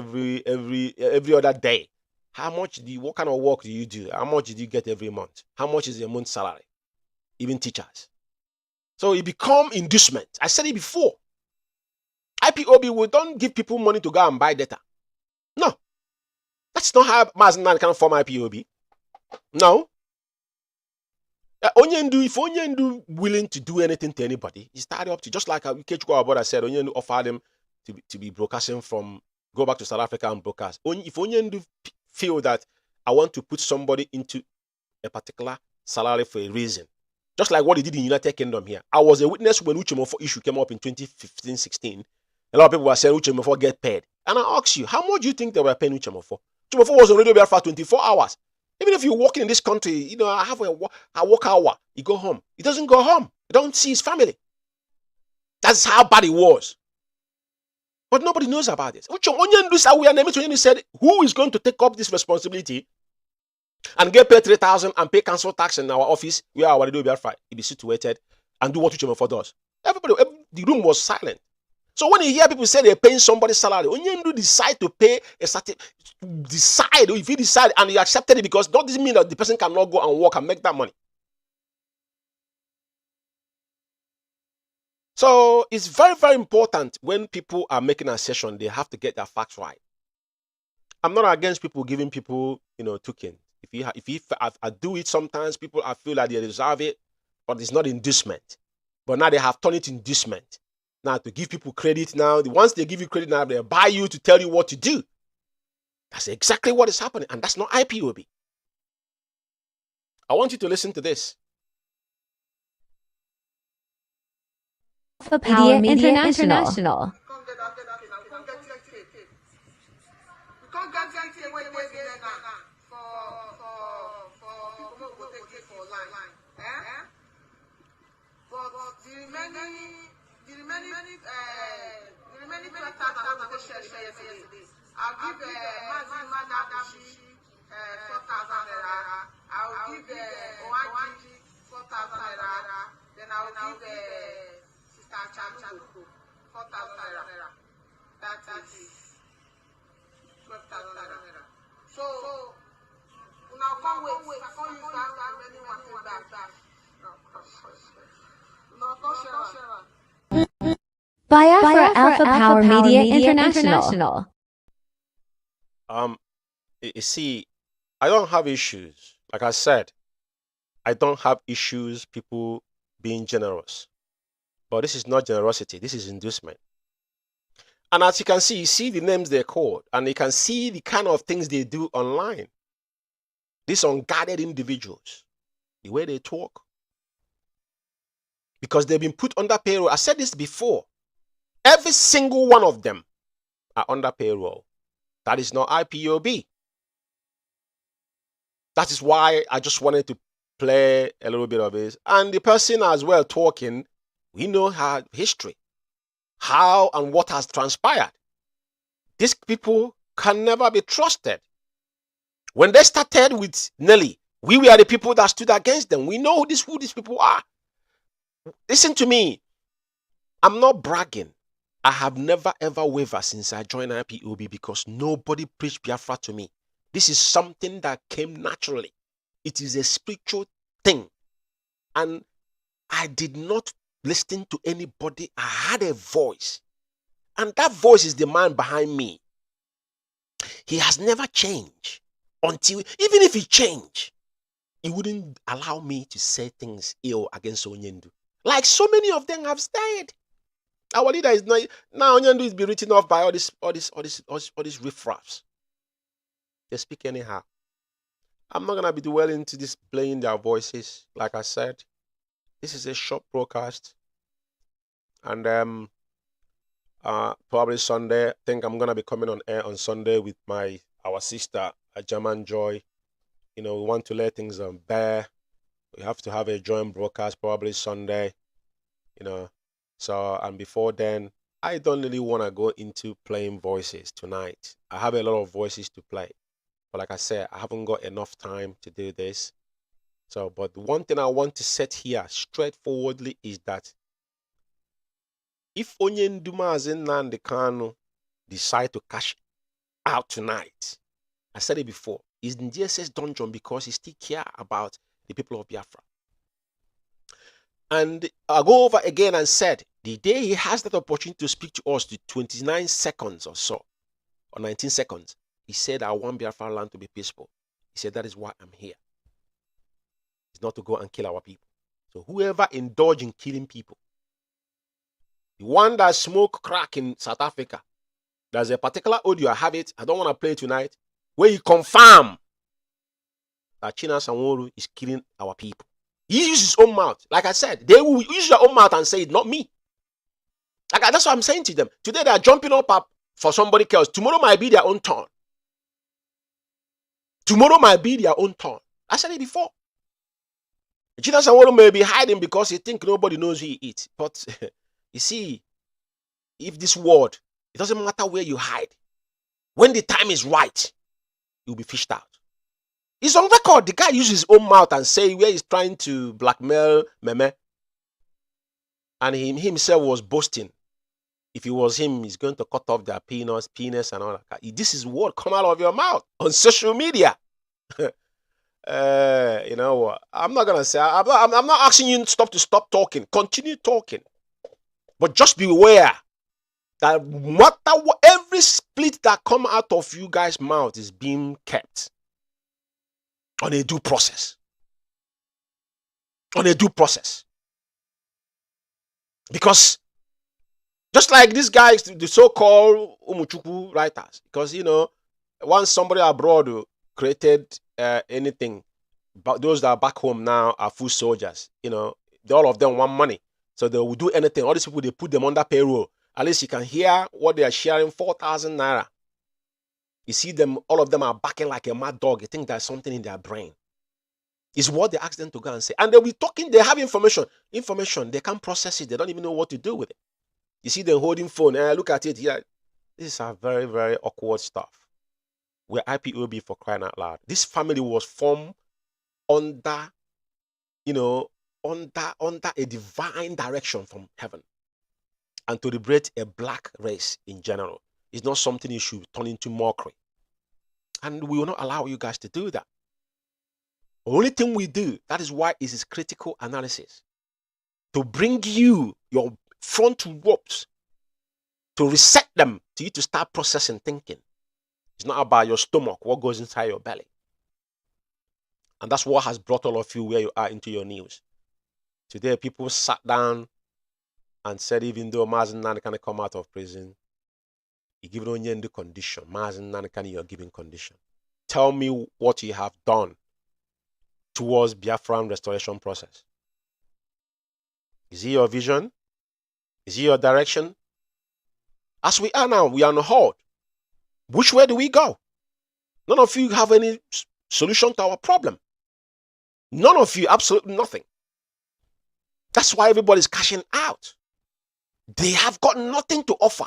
every other day, what kind of work do you do? How much do you get every month? How much is your month salary? Even teachers. So it become inducement. I said it before. IPOB, we don't give people money to go and buy data. No. That's not how Mazi Nnamdi can form IPOB. No. If Onyendu willing to do anything to anybody, he started up to, just like IKECHUKWU said, Onyendu offered him to be broadcasting go back to South Africa and broadcast. If Onyendu feel that I want to put somebody into a particular salary for a reason, just like what he did in United Kingdom here. I was a witness when Uchemofo issue came up in 2015-16. A lot of people were saying Uchemofo get paid. And I ask you, how much do you think they were paying Uchemofo? Uchemofo was on Radio Biafra for 24 hours. Even if you're working in this country, I have a work hour, you go home. He doesn't go home. He don't see his family. That's how bad it was. But nobody knows about this. Onyendu said, who is going to take up this responsibility and get paid 3,000 and pay council tax in our office where our Radio Biafra be situated and do what Uchemofo does? The room was silent. So when you hear people say they're paying somebody's salary, Onyendu decide to pay a certain, if you decide and you accepted it, because that doesn't mean that the person cannot go and work and make that money. So it's very, very important when people are making a session, they have to get their facts right. I'm not against people giving people, token. If I do it sometimes, people I feel like they deserve it, but it's not inducement. But now they have turned it inducement. Now to give people credit now, once they give you credit now, they buy you to tell you what to do. That's exactly what is happening, and that's not IPOB. I want you to listen to this. Power Media International. I'll give Mazi 4,000 naira. I'll give Owanji 4,000 naira. Then I'll give Sister Chaluko 4,000 naira. That is 12,000 naira. So now come wait. I can't use that many one back. No, Biafra Alpha Power Media International. You see, I don't have issues. Like I said, I don't have issues people being generous. But this is not generosity. This is inducement. And as you can see, you see the names they called, and you can see the kind of things they do online. These unguarded individuals, the way they talk, because they've been put under payroll. I said this before. Every single one of them are under payroll. That is not IPOB. That is why I just wanted to play a little bit of this. And the person as well talking, we know her history, how and what has transpired. These people can never be trusted. When they started with Nelly, we were the people that stood against them. We know who these people are. Listen to me. I'm not bragging. I have never ever wavered since I joined IPOB because nobody preached Biafra to me. This is something that came naturally. It is a spiritual thing. And I did not listen to anybody. I had a voice. And that voice is the man behind me. He has never changed. Until, even if he changed, he wouldn't allow me to say things ill against Onyendu. Like so many of them have stayed. Our leader is not, now Onyendu is being written off by all these riffraffs. They speak anyhow. I'm not going to be dwelling into this playing their voices. Like I said, this is a short broadcast. And probably Sunday, I think I'm going to be coming on air on Sunday with our sister, German Joy. You know, we want to let things bare. We have to have a joint broadcast probably Sunday. You know, so, and before then, I don't really want to go into playing voices tonight. I have a lot of voices to play. But like I said, I haven't got enough time to do this. So, but the one thing I want to set here straightforwardly is that if Onyendu Mazi Nnamdi Kanu decide to cash out tonight, I said it before, he's in DSS dungeon because he still care about the people of Biafra. And I go over again and said, the day he has that opportunity to speak to us to 29 seconds or so, or 19 seconds, he said, I want Biafra land to be peaceful. He said, that is why I'm here. It's not to go and kill our people. So whoever indulge in killing people, the one that smoke crack in South Africa, there's a particular audio, I have it, I don't want to play it tonight, where he confirm that China Sanwo-Olu is killing our people. He uses his own mouth. Like I said, they will use their own mouth and say it, not me. Like, that's what I'm saying to them. Today they are jumping up for somebody else. Tomorrow might be their own turn. Tomorrow might be their own turn. I said it before. China Sanwo-Olu may be hiding because he think nobody knows who he is. But you see, if this world, it doesn't matter where you hide. When the time is right, you'll be fished out. He's on record. The guy uses his own mouth and say where he's trying to blackmail Meme. And he himself was boasting. If it was him, he's going to cut off their penis and all that. This is what come out of your mouth on social media. You know what? I'm not going to say, I'm not asking you to stop talking. Continue talking. But just be aware that every split that come out of you guys' mouth is being kept. on a due process. On a due process. Because just like these guys, the so-called IKECHUKWU writers, because, you know, once somebody abroad created anything, but those that are back home now are full soldiers, you know, all of them want money. So they will do anything. All these people, they put them under payroll. At least you can hear what they are sharing, 4,000 naira. You see them, all of them are backing like a mad dog. You think there's something in their brain. It's what they ask them to go and say. And they'll be talking, they have information. Information, they can't process it. They don't even know what to do with it. You see them holding phone. Look at it here. This is a very, very awkward stuff. We're IPOB, for crying out loud. This family was formed under, you know, under a divine direction from heaven. And to liberate a black race in general is not something you should turn into mockery. And we will not allow you guys to do that. The only thing we do, that is why it is critical analysis. To bring you your front ropes, to reset them, to you to start processing thinking. It's not about your stomach, what goes inside your belly. And that's what has brought all of you where you are into your news. Today, people sat down and said, even though Mazi Nnamdi can come out of prison, he given only in the condition. Mazi Nnamdi can you're giving condition. Tell me what you have done towards Biafran restoration process. Is it your vision? Is it your direction? As we are now, we are on hold. Which way do we go? None of you have any solution to our problem. None of you, absolutely nothing. That's why everybody's cashing out. They have got nothing to offer.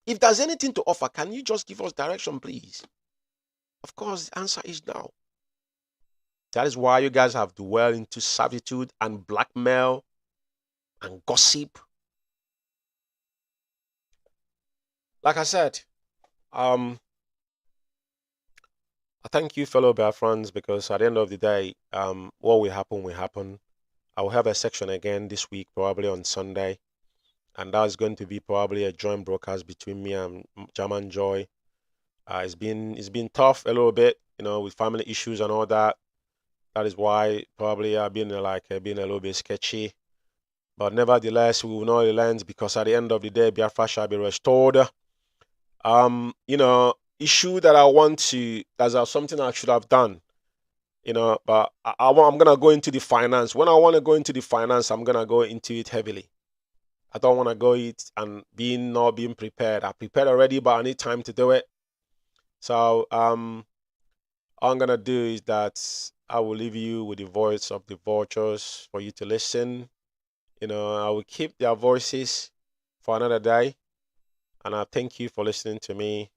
If there's anything to offer, can you just give us direction, please? Of course, the answer is no. That is why you guys have dwelled into servitude and blackmail and gossip. Like I said, I thank you, fellow Biafrans, because at the end of the day, what will happen will happen. I will have a section again this week, probably on Sunday, and that's going to be probably a joint broadcast between me and German Joy. It's been tough a little bit, you know, with family issues and all that. That is why probably I've been being a little bit sketchy. But nevertheless, we will not relent, because at the end of the day, Biafra shall be restored. You know, issue that I want to, that's something I should have done, you know, but I'm going to go into the finance. When I want to go into the finance, I'm going to go into it heavily. I don't want to go it and not being prepared. I prepared already, but I need time to do it. So, all I'm going to do is that I will leave you with the voice of the vultures for you to listen. You know, I will keep their voices for another day. And I thank you for listening to me.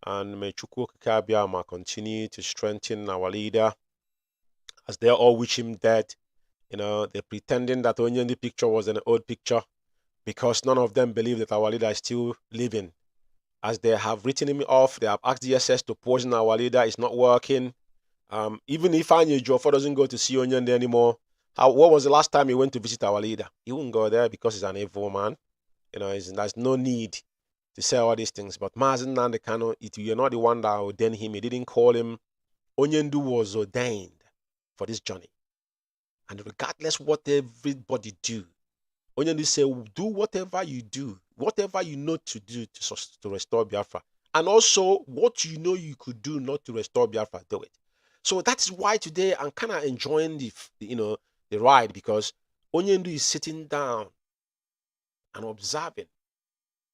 And may GateKeepers continue to strengthen our leader, as they all wish him dead. You know, they're pretending that only the picture was an old picture, because none of them believe that our leader is still living. As they have written him off, they have asked DSS to poison our leader. It's not working. Even if Anya Jofa doesn't go to see Onyende anymore, what was the last time he went to visit our leader? He wouldn't go there because he's an evil man. You know, there's no need to say all these things. But Mazi Nnamdi Kanu, you're not the one that ordained him. He didn't call him. Onyendu was ordained for this journey. And regardless what everybody do, Onyendu said, do whatever you do, whatever you know to do to restore Biafra. And also, what you know you could do not to restore Biafra, do it. So that's why today I'm kind of enjoying the ride, because Onyendu is sitting down and observing.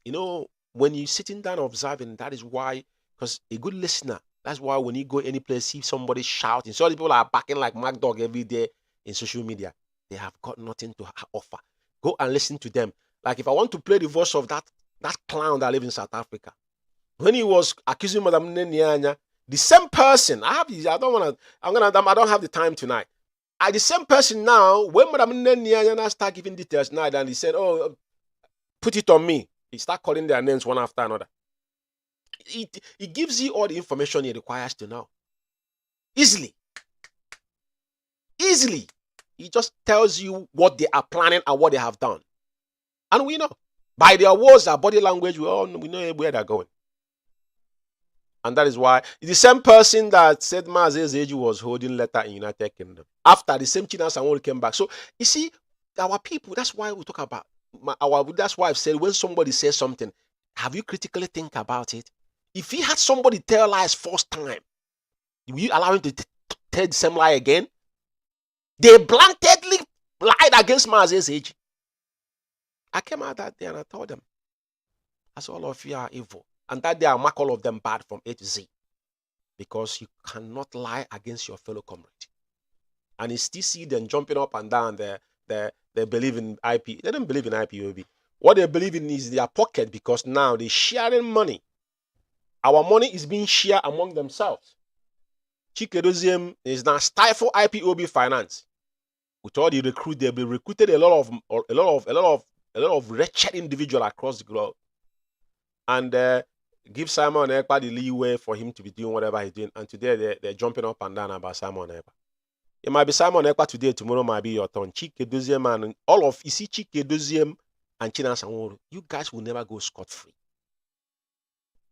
You know, when you're sitting down observing, that is why, because a good listener, that's why when you go any place, see somebody shouting, so people are backing like mad dog every day in social media, they have got nothing to offer. Go and listen to them. Like if I want to play the voice of that clown that lives in South Africa, when he was accusing Madam Nenyanya, the same person, I don't have the time tonight. The same person now, when Madam Nenyanya start giving details now, and he said, oh, put it on me. He start calling their names one after another. He gives you all the information he requires to know. Easily. He just tells you what they are planning and what they have done. And we know. By their words, their body language, we know where they're going. And that is why the same person that said Mazi's age was holding letter in United Kingdom. After the same China Sanwo came back. So you see, our people, that's why we talk about that's why I've said when somebody says something, have you critically think about it? If he had somebody tell lies first time, will you allow him to tell the same lie again? They bluntly lied against Mazi's age. I came out that day and I told them, as all of you are evil. And that day I mark all of them bad from A to Z. Because you cannot lie against your fellow comrade. And you still see them jumping up and down there. They believe in IP. They don't believe in IPOB. What they believe in is their pocket, because now they're sharing money. Our money is being shared among themselves. Chikedozium is now stifle IPOB finance. With all the recruit, they've been recruited a lot of wretched individuals across the globe. And give Simon Ekpa the leeway for him to be doing whatever he's doing. And today they're jumping up and down about Simon Ekpa. It might be Simon Ekpa today, tomorrow might be your turn. Chikedozium and all of you see Chikedozium and China Sanwo, you guys will never go scot-free.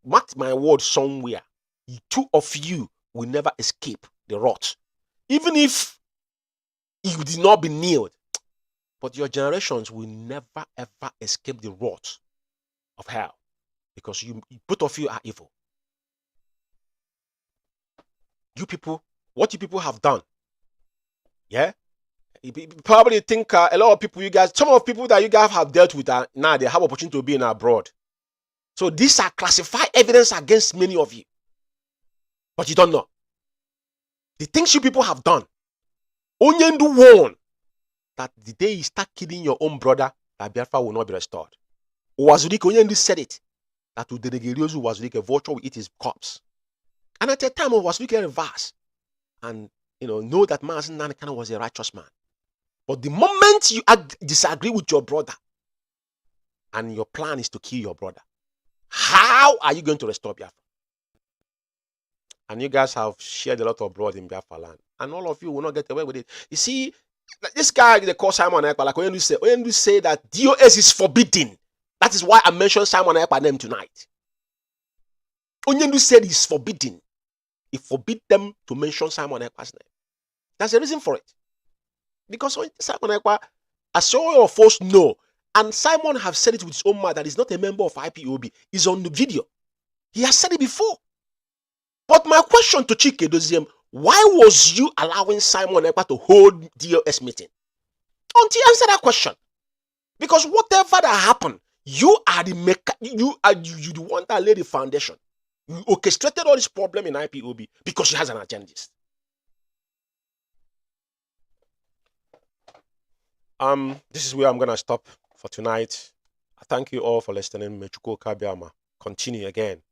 Mark my word somewhere. Two of you will never escape the rot. Even if you did not be nailed, but your generations will never ever escape the rot of hell. Because both of you are evil. You people, what you people have done, yeah? You probably think a lot of people, some of the people that you guys have dealt with now, they have opportunity to be in abroad. So these are classified evidence against many of you. But you don't know. The things you people have done, Onyendu warned that the day you start killing your own brother, that Biafra will not be restored. Onyendu said it. That Udenegeriozu was like a vulture will eat his corpse. And at the time it was like a reverse. And know that Mazi Kanu was a righteous man. But the moment you disagree with your brother and your plan is to kill your brother, how are you going to restore Biafra? And you guys have shared a lot of blood in Biafra land. And all of you will not get away with it. You see, this guy they call Simon Ekpa, like Oyendu say that DOS is forbidden. That is why I mentioned Simon Ekpa's name tonight. Onyendu said it's forbidden. He forbid them to mention Simon Ekpa's name. That's the reason for it. Because Simon Ekpa, as all of us know, and Simon have said it with his own mouth that he's not a member of IPOB. He's on the video. He has said it before. But my question to Chikedozium, why was you allowing Simon Ekpa to hold DOS meeting? Until you answer that question. Because whatever that happened, you are the the one that laid the foundation. You orchestrated all this problem in IPOB because you has an agenda. This is where I'm gonna stop for tonight. I thank you all for listening. IKECHUKWU continue again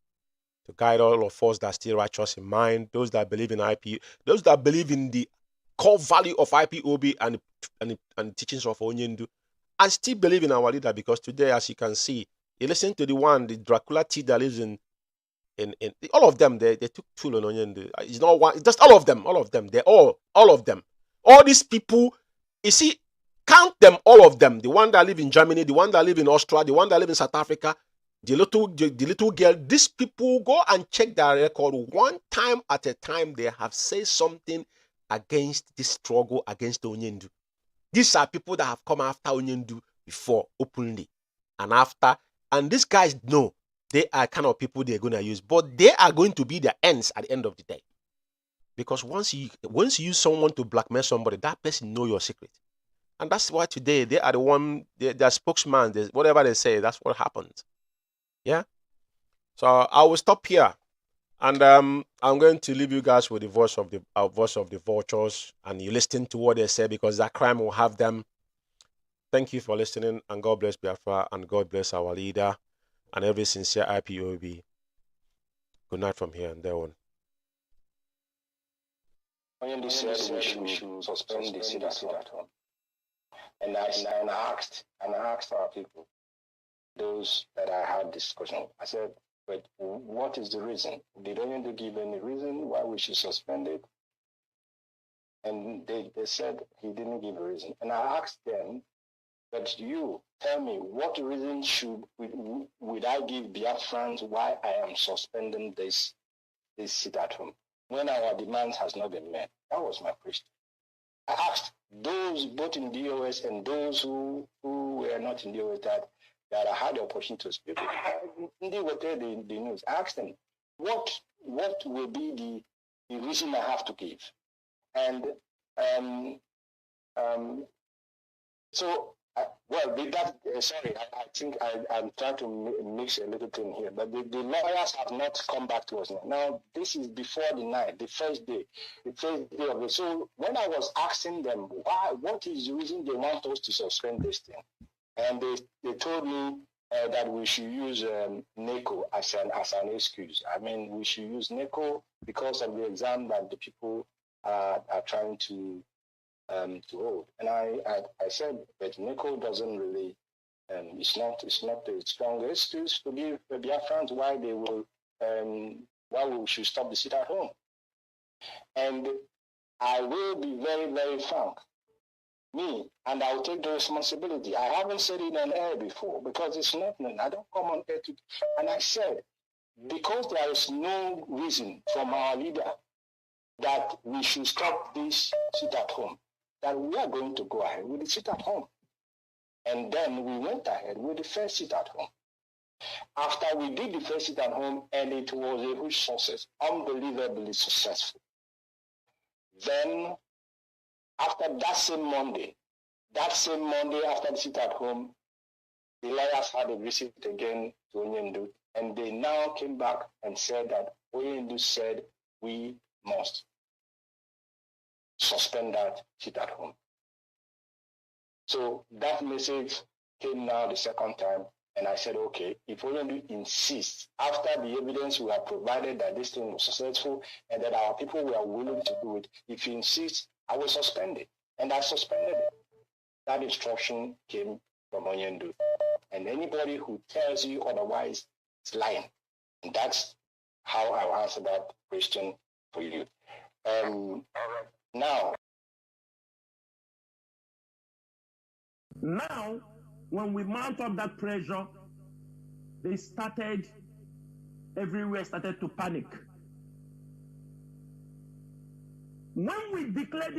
to guide all of us that are still righteous in mind, those that believe in those that believe in the core value of IPOB and teachings of Onyendu. I still believe in our leader because today, as you can see, you listen to the Dracula T that lives in all of them. They took tool on Onyendu. It's not one, it's just all of them. They're all of them. All these people, you see, count them, all of them. The one that live in Germany, the one that live in Austria, the one that live in South Africa, the little girl. These people, go and check their record. One time at a time, they have said something against this struggle against Onyendu. These are people that have come after Onyendu before, openly, and after. And these guys know they are kind of people they're going to use, but they are going to be their ends at the end of the day. Because once you use someone to blackmail somebody, that person know your secret. And that's why today they are the one, their spokesman, whatever they say, that's what happens. Yeah? So I will stop here. And I'm going to leave you guys with the voice of the vultures, and you listen to what they say, because that crime will have them. Thank you for listening, and God bless Biafra, and God bless our leader, and every sincere IPOB. Good night from here and there on. Onyendu said we should suspend the sit at home. And I asked our people, those that I had discussion, I said, but what is the reason? Did Onyendu give any reason why we should suspend it? And they said he didn't give a reason. And I asked them, but you tell me, what reason would I give Biafrans why I am suspending this this sit at home when our demands has not been met? That was my question. I asked those both in DOS and those who were not in DOS that I had the opportunity to speak with. They were there the news. I asked them, what will be the reason I have to give? And sorry, I think I'm trying to mix a little thing here, but the lawyers have not come back to us now. Now, this is before the night, the first day of it. So when I was asking them, what is the reason they want us to suspend this thing? And they told me that we should use NECO as an excuse. I mean, we should use NECO because of the exam that the people are trying to hold. And I said that NECO doesn't really, it's not the strongest excuse to give the Biafrans why we should stop the sit at home. And I will be very, very frank. And I'll take the responsibility. I haven't said it on air before because it's not, I don't come on air and I said, because there is no reason from our leader that we should stop this sit at home, that we are going to go ahead with the sit at home. And then we went ahead with the first sit at home. After we did the first sit at home, and it was a huge success, unbelievably successful. Then, after that same Monday after the sit at home, the lawyers had a visit again to Onyendu, and they now came back and said that Onyendu said we must suspend that sit at home. So that message came now the second time, and I said, okay, if Onyendu insists, after the evidence we have provided that this thing was successful and that our people were willing to do it, if he insists, I will suspend it. And I suspended it. That instruction came from Onyendu. And anybody who tells you otherwise is lying. And that's how I'll answer that question for you. Now, when we mount up that pressure, everywhere started to panic. When we declared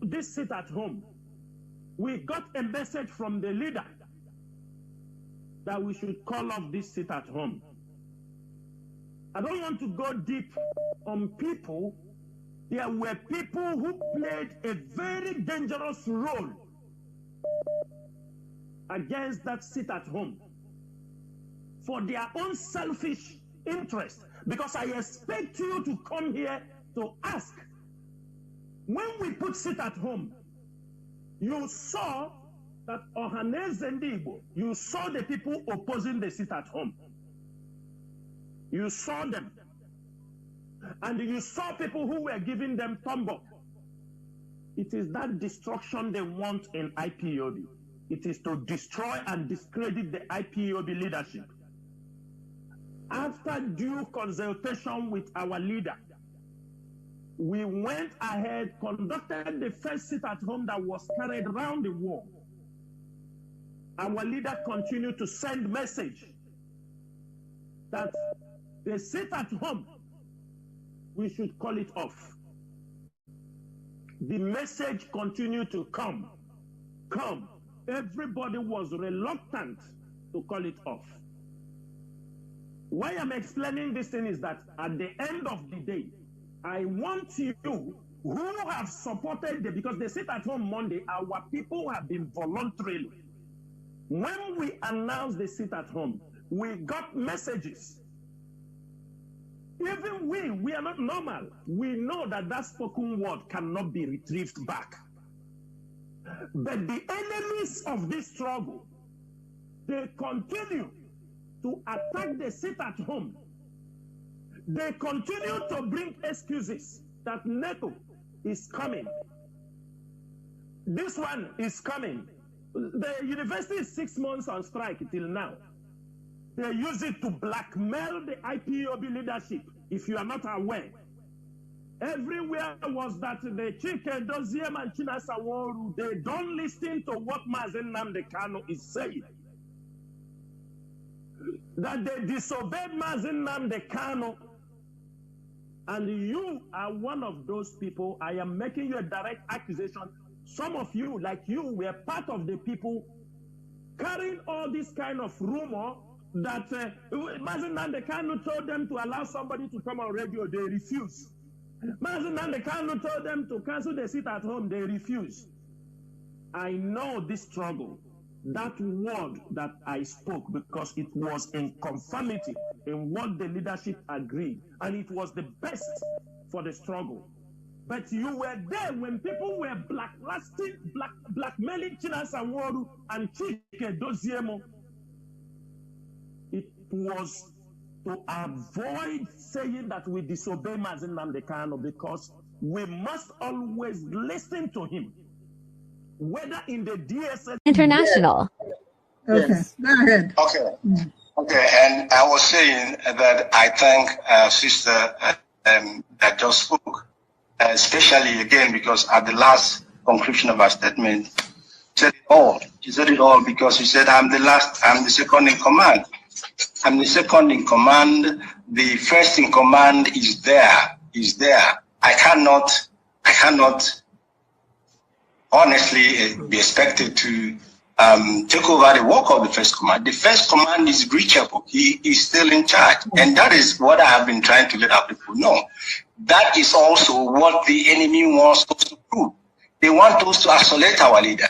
this sit at home, we got a message from the leader that we should call off this sit at home. I don't want to go deep on people. There were people who played a very dangerous role against that sit at home for their own selfish interest. Because I expect you to come here to ask, when we put sit at home, you saw that Ohaneze Ndigbo, you saw the people opposing the sit at home. You saw them. And you saw people who were giving them thumb up. It is that destruction they want in IPOB. It is to destroy and discredit the IPOB leadership. After due consultation with our leader, we went ahead, conducted the first sit at home that was carried around the world. Our leader continued to send message that the sit at home, we should call it off. The message continued to come. Everybody was reluctant to call it off. Why I'm explaining this thing is that at the end of the day, I want you who have supported because the sit at home Monday, our people have been voluntarily. When we announced the sit at home, we got messages. Even we are not normal. We know that spoken word cannot be retrieved back. But the enemies of this struggle, they continue to attack the sit at home. They continue to bring excuses that NATO is coming. This one is coming. The university is 6 months on strike till now. They use it to blackmail the IPOB leadership, if you are not aware. Everywhere was that the Chike Doziem and Chinasaworu, they don't listen to what Mazi Nnamdi Kanu is saying. That they disobeyed Mazi Nnamdi Kanu And you are one of those people. I am making you a direct accusation. Some of you, like you, were part of the people carrying all this kind of rumor that Mazi Nnamdi Kanu told them to allow somebody to come on radio. They refused. Mazi Nnamdi Kanu told them to cancel the sit at home. They refused. I know this struggle. That word that I spoke, because it was in conformity in what the leadership agreed, and it was the best for the struggle. But you were there when people were blackmailing Chinasa Nworu and Chike Doziemo. It was to avoid saying that we disobey Mazi Nnamdi Kanu, because we must always listen to him, whether in the DSS International. Okay, Yes. go ahead. Okay. Okay, and I was saying that I thank sister that just spoke, especially again because at the last conclusion of her statement, she said it all. She said it all because she said, I'm the second in command. I'm the second in command. The first in command is there. I cannot honestly be expected to take over the work of the first command. The first command is reachable. He is still in charge. And that is what I have been trying to let our people know. That is also what the enemy wants us to do. They want us to isolate our leader.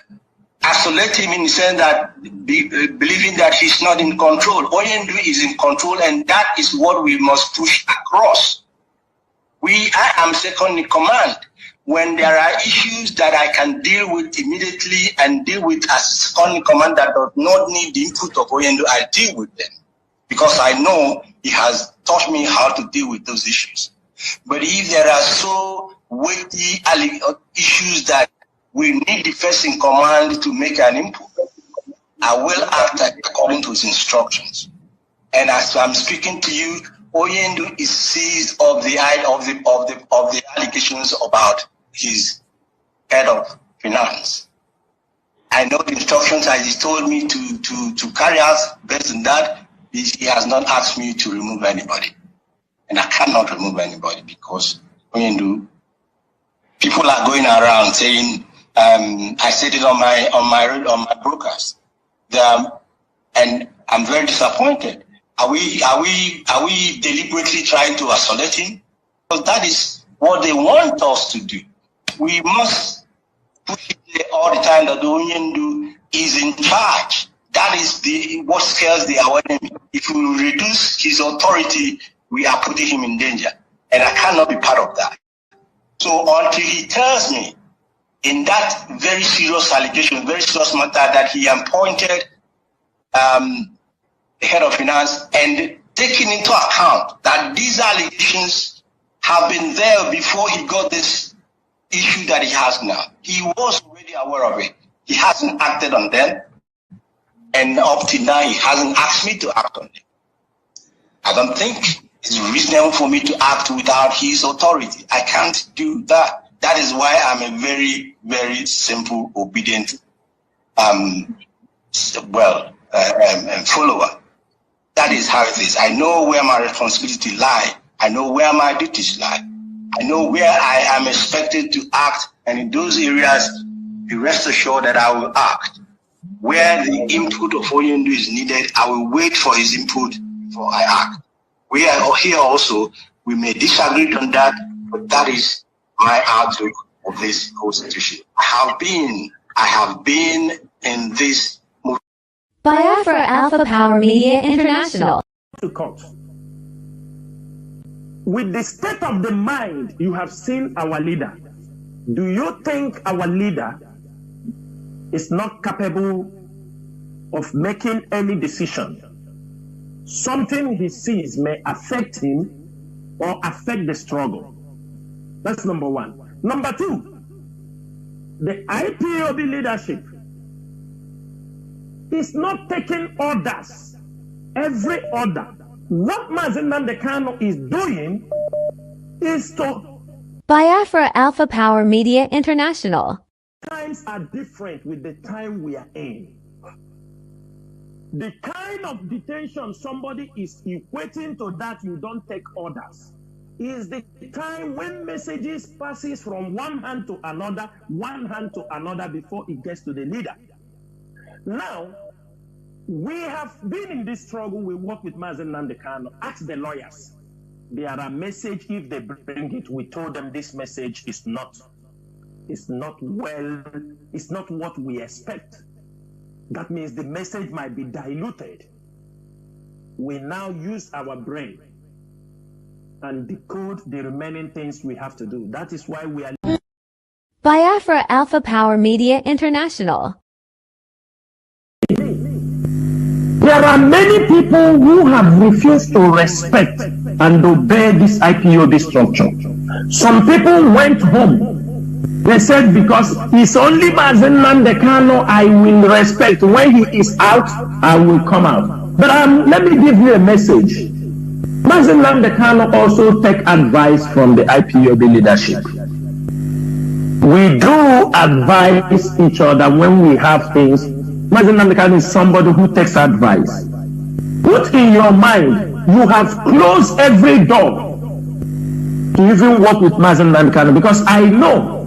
Isolate him in the sense that believing that he's not in control. Oyendu is in control, and that is what we must push across. I am second in command. When there are issues that I can deal with immediately and deal with as second in command that does not need the input of Oyendu, I deal with them, because I know he has taught me how to deal with those issues. But if there are so weighty issues that we need the first in command to make an input, I will act according to his instructions. And as I'm speaking to you, Oyendu is seized of the allegations about his head of finance. I know the instructions that he told me to carry out. Based on that, he has not asked me to remove anybody, and I cannot remove anybody because Oyendu, people are going around saying, I said it on my broadcast, and I'm very disappointed. Are we deliberately trying to isolate him? Because that is what they want us to do. We must push it all the time that the Oyendu is in charge. That is what scares our enemy. If we reduce his authority, we are putting him in danger, and I cannot be part of that. So until he tells me in that very serious allegation, very serious matter, that he appointed the head of finance, and taking into account that these allegations have been there before he got this issue that he has now. He was already aware of it. He hasn't acted on them, and up to now he hasn't asked me to act on them. I don't think it's reasonable for me to act without his authority. I can't do that. That is why I'm a very, very simple, obedient follower. That is how it is. I know where my responsibility lie. I know where my duties lie. I know where I am expected to act, and in those areas, be rest assured that I will act. Where the input of Oyendu is needed, I will wait for his input before I act. We are here also, we may disagree on that, but that is my outlook of this whole situation. I have been in this movement. Biafra Alpha Power Media International. To court. With the state of the mind you have seen our leader, do you think our leader is not capable of making any decision? Something he sees may affect him or affect the struggle. That's number one. Number two, the IPOB leadership is not taking orders. Every order. What Mazi Nnamdi Kanu is doing is to... Biafra Alpha Power Media International. Times are different with the time we are in. The kind of detention somebody is equating to that you don't take orders. is the time when messages passes from one hand to another before it gets to the leader. Now, we have been in this struggle. We work with Mazi Nnamdi Kanu. Ask the lawyers. There are message. If they bring it, we told them this message is not what we expect. That means the message might be diluted. We now use our brain and decode the remaining things we have to do. That is why we are Biafra Alpha Power Media International. There are many people who have refused to respect and obey this IPOB structure. Some people went home. They said, because it's only Mazi Nnamdi Kanu I will respect. When he is out, I will come out. But let me give you a message. Mazi Nnamdi Kanu also take advice from the IPOB leadership. We do advise each other when we have things. Mazi Nnamdi Kanu is somebody who takes advice. Put in your mind, you have closed every door to even work with Mazi Nnamdi Kanu, because I know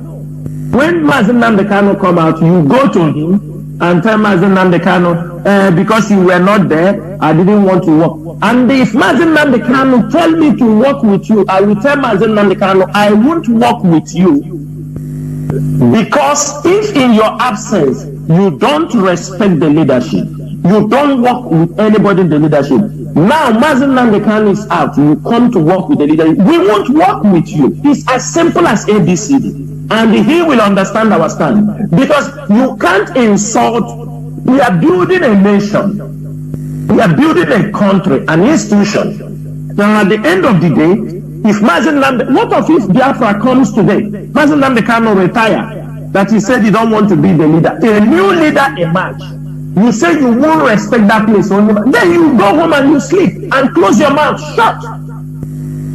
when Mazi Nnamdi Kanu come out, you go to him and tell Mazi Nnamdi Kanu, because you were not there, I didn't want to work. And if Mazi Nnamdi Kanu tell me to work with you, I will tell Mazi Nnamdi Kanu, I won't work with you. Because if in your absence, you don't respect the leadership, you don't work with anybody in the leadership. Now Mazi Nnamdi Kanu is out, you come to work with the leadership. We won't work with you. It's as simple as ABCD. And he will understand our stand. Because you can't insult. We are building a nation. We are building a country, an institution. Now at the end of the day, if Mazi Nnamdi, what of if Biafra comes today? Mazi Nnamdi Kanu retire. That he said he don't want to be the leader. A new leader emerge. You say you won't respect that place only. Then you go home and you sleep and close your mouth shut.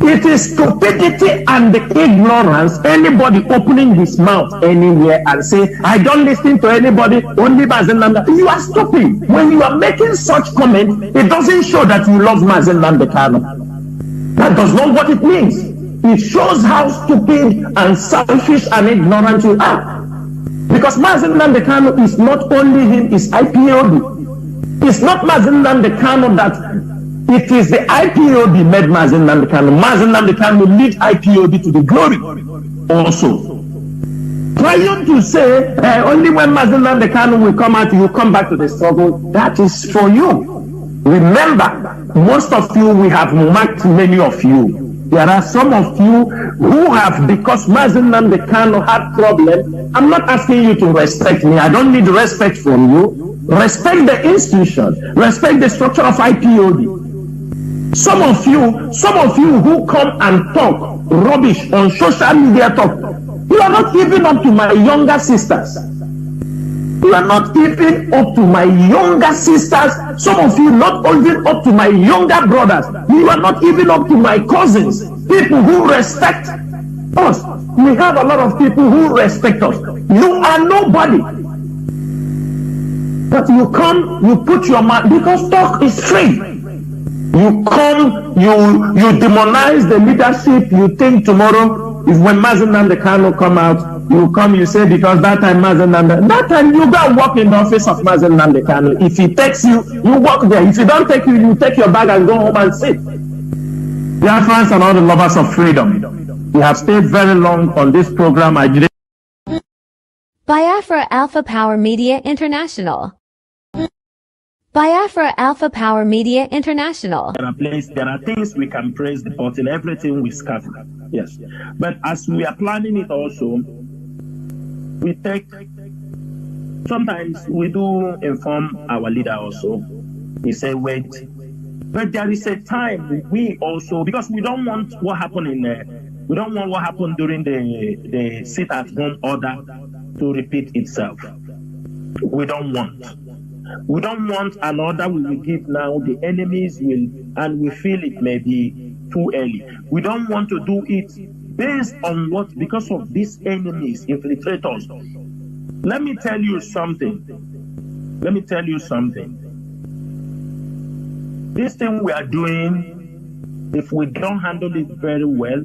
It is stupidity and the ignorance. Anybody opening his mouth anywhere and say, I don't listen to anybody, only Mazi Nnamdi. You are stupid. When you are making such comment, it doesn't show that you love Mazi Nnamdi Kanu. That does not what it means. It shows how stupid and selfish and ignorant you are. Because Mazi Nnamdi Kanu is not only him, it's IPOB. It's not Mazi Nnamdi Kanu that it is the IPOB made Mazi Nnamdi Kanu. Mazi Nnamdi Kanu lead IPOB to the glory also. Trying to say only when Mazi Nnamdi Kanu will come out, you come back to the struggle, that is for you. Remember, most of you, we have marked many of you. There are some of you who have, because Mazi Nnamdi Kanu had problem. I'm not asking you to respect me. I don't need respect from you. Respect the institution. Respect the structure of IPOB. Some of you who come and talk rubbish on social media talk, you are not even up to my younger sisters. You are not even up to my younger sisters. Some of you not even up to my younger brothers. You are not even up to my cousins. People who respect us. We have a lot of people who respect us. You are nobody. But you come, you put your mouth, because talk is free. You come, you demonize the leadership. You think tomorrow, if when Mazi Nnamdi Kanu come out, you come, you say, because that time Mazi Nnamdi, that time you go and walk in the office of Mazi Nnamdi Kanu. If he takes you, you walk there. If he don't take you, you take your bag and go home and sit. Dear friends and all the lovers of freedom, we have stayed very long on this program. Biafra Alpha Power Media International. Biafra Alpha Power Media International. There are things we can praise, but in everything we scatter. Yes. But as we are planning it also, we take, sometimes we do inform our leader also. We say, wait. But there is a time we also, because we don't want what happened during the sit-at-home order to repeat itself. We don't want an order we will give now, the enemies will, and we feel it may be too early. We don't want to do it based on what, because of these enemies, infiltrators. Let me tell you something. This thing we are doing if we don't handle it very well,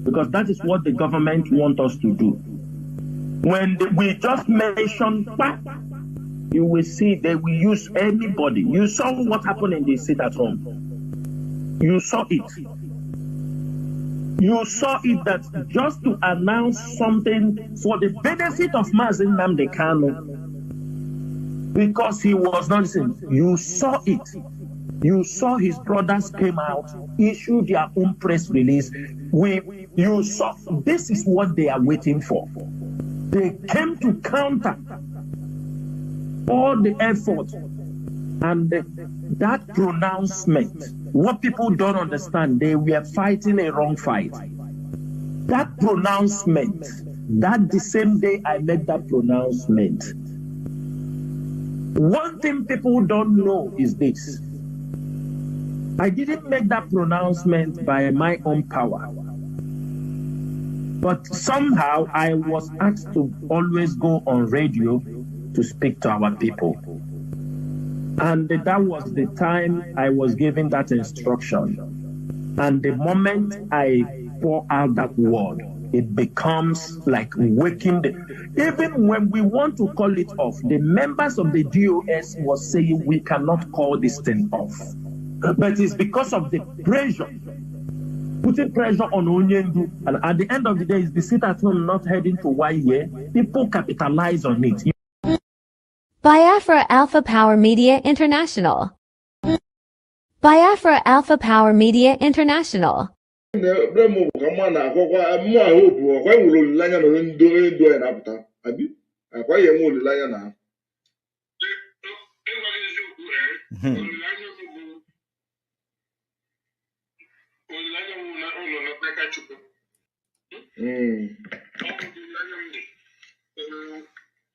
because that is what the government wants us to do. When we just mention, you will see they will use anybody. You saw what happened in the sit at home. You saw it. You saw it that just to announce something for the benefit of Mazi Nnamdi Kanu, because he was not listening. You saw it. You saw his brothers came out, issued their own press release. You saw this is what they are waiting for. They came to counter all the effort and that pronouncement. What people don't understand, they were fighting a wrong fight. That pronouncement, that the same day I made that pronouncement, one thing people don't know is this. I didn't make that pronouncement by my own power. But somehow I was asked to always go on radio to speak to our people. And that was the time I was given that instruction. And the moment I pour out that word, it becomes like waking even when we want to call it off, the members of the DOS was saying we cannot call this thing off. But it's because of the pressure, putting pressure on Onyendu. And at the end of the day, it's the sit at home not heading to YA. People capitalize on it. Biafra Alpha Power Media International. Biafra Alpha Power Media International.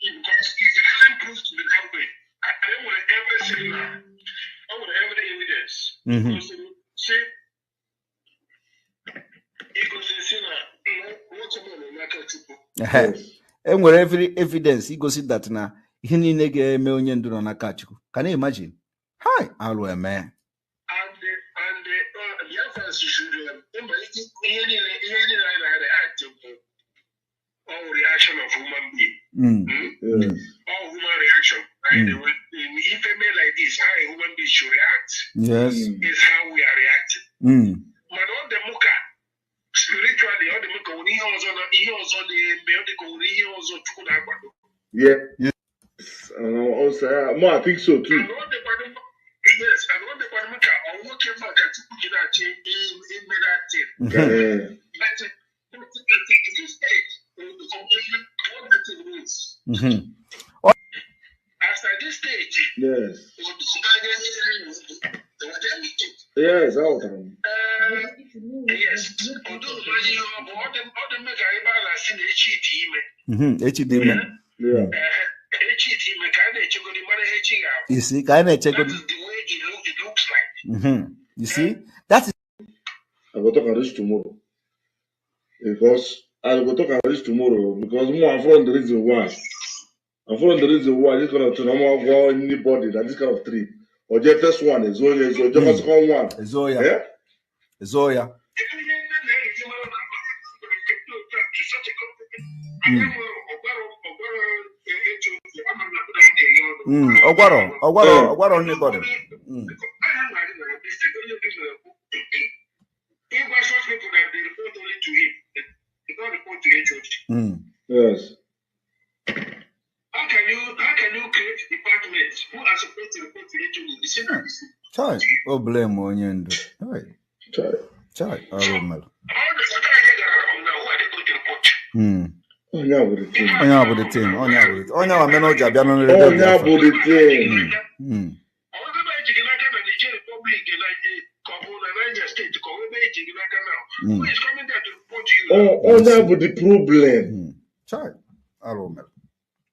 Because it hasn't proved to be that way. I don't want to ever say that. I want ever the evidence. Because say, it goes to say that, what's about the IKECHUKWU? And where every evidence, he goes that now. He need a million do on IKECHUKWU. Can you imagine? Hi, I'll wear man. And the others should remember all reaction of human being. All human reaction. Right? In female like this, how a human being should react. Yes. Is how we are reacting. But all the muka, spiritually, all the muka, he also yeah. Yes. Also, I think so too. And all the yes, and all the muka, or what came back at in that But this stage, after this stage, yes, yes, all time. Yes, although all the mega in HD. Yeah. You see, kind of check. That is the way it looks like. You see, that is. I will talk on this tomorrow. Because I will talk about this tomorrow because more I'm from the reason why. I'm from the reason why this kind of thing. I'm not going anybody that this kind of trip. Or just first one is Zoya, so just second one. Zoya. Yeah? Zoya. Ogwaro anybody. If I show people that they report only to him, they don't report to HOD. Yes. How can you create departments who are supposed to report to HOD? The same as Chai. Oh, blame on you. Chai. So, all the Saturday who are they going to report? Oh, yeah, with the team. Oh, yeah, with the team. Oh, yeah, with it. Oh, yeah, I'm not job. Oh, yeah, with the team. Who is coming there to report to you? Oh, that would the problem. Chai. I remember.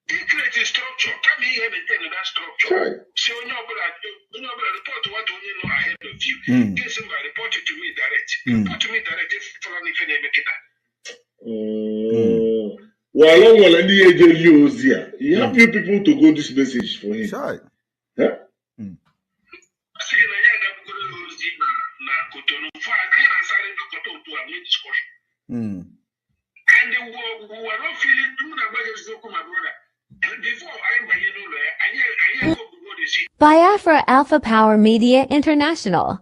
They create a structure. Come here and maintain that structure. Chai. So when you're report to what you know ahead of you. Get somebody report it to me direct. Report to me direct if they make it that. Well, long while any age you use here, you have few people to go this message for him. Chai. Yeah? discussion. And we were not feeling my brother. Before I Biafra Alpha Power Media International.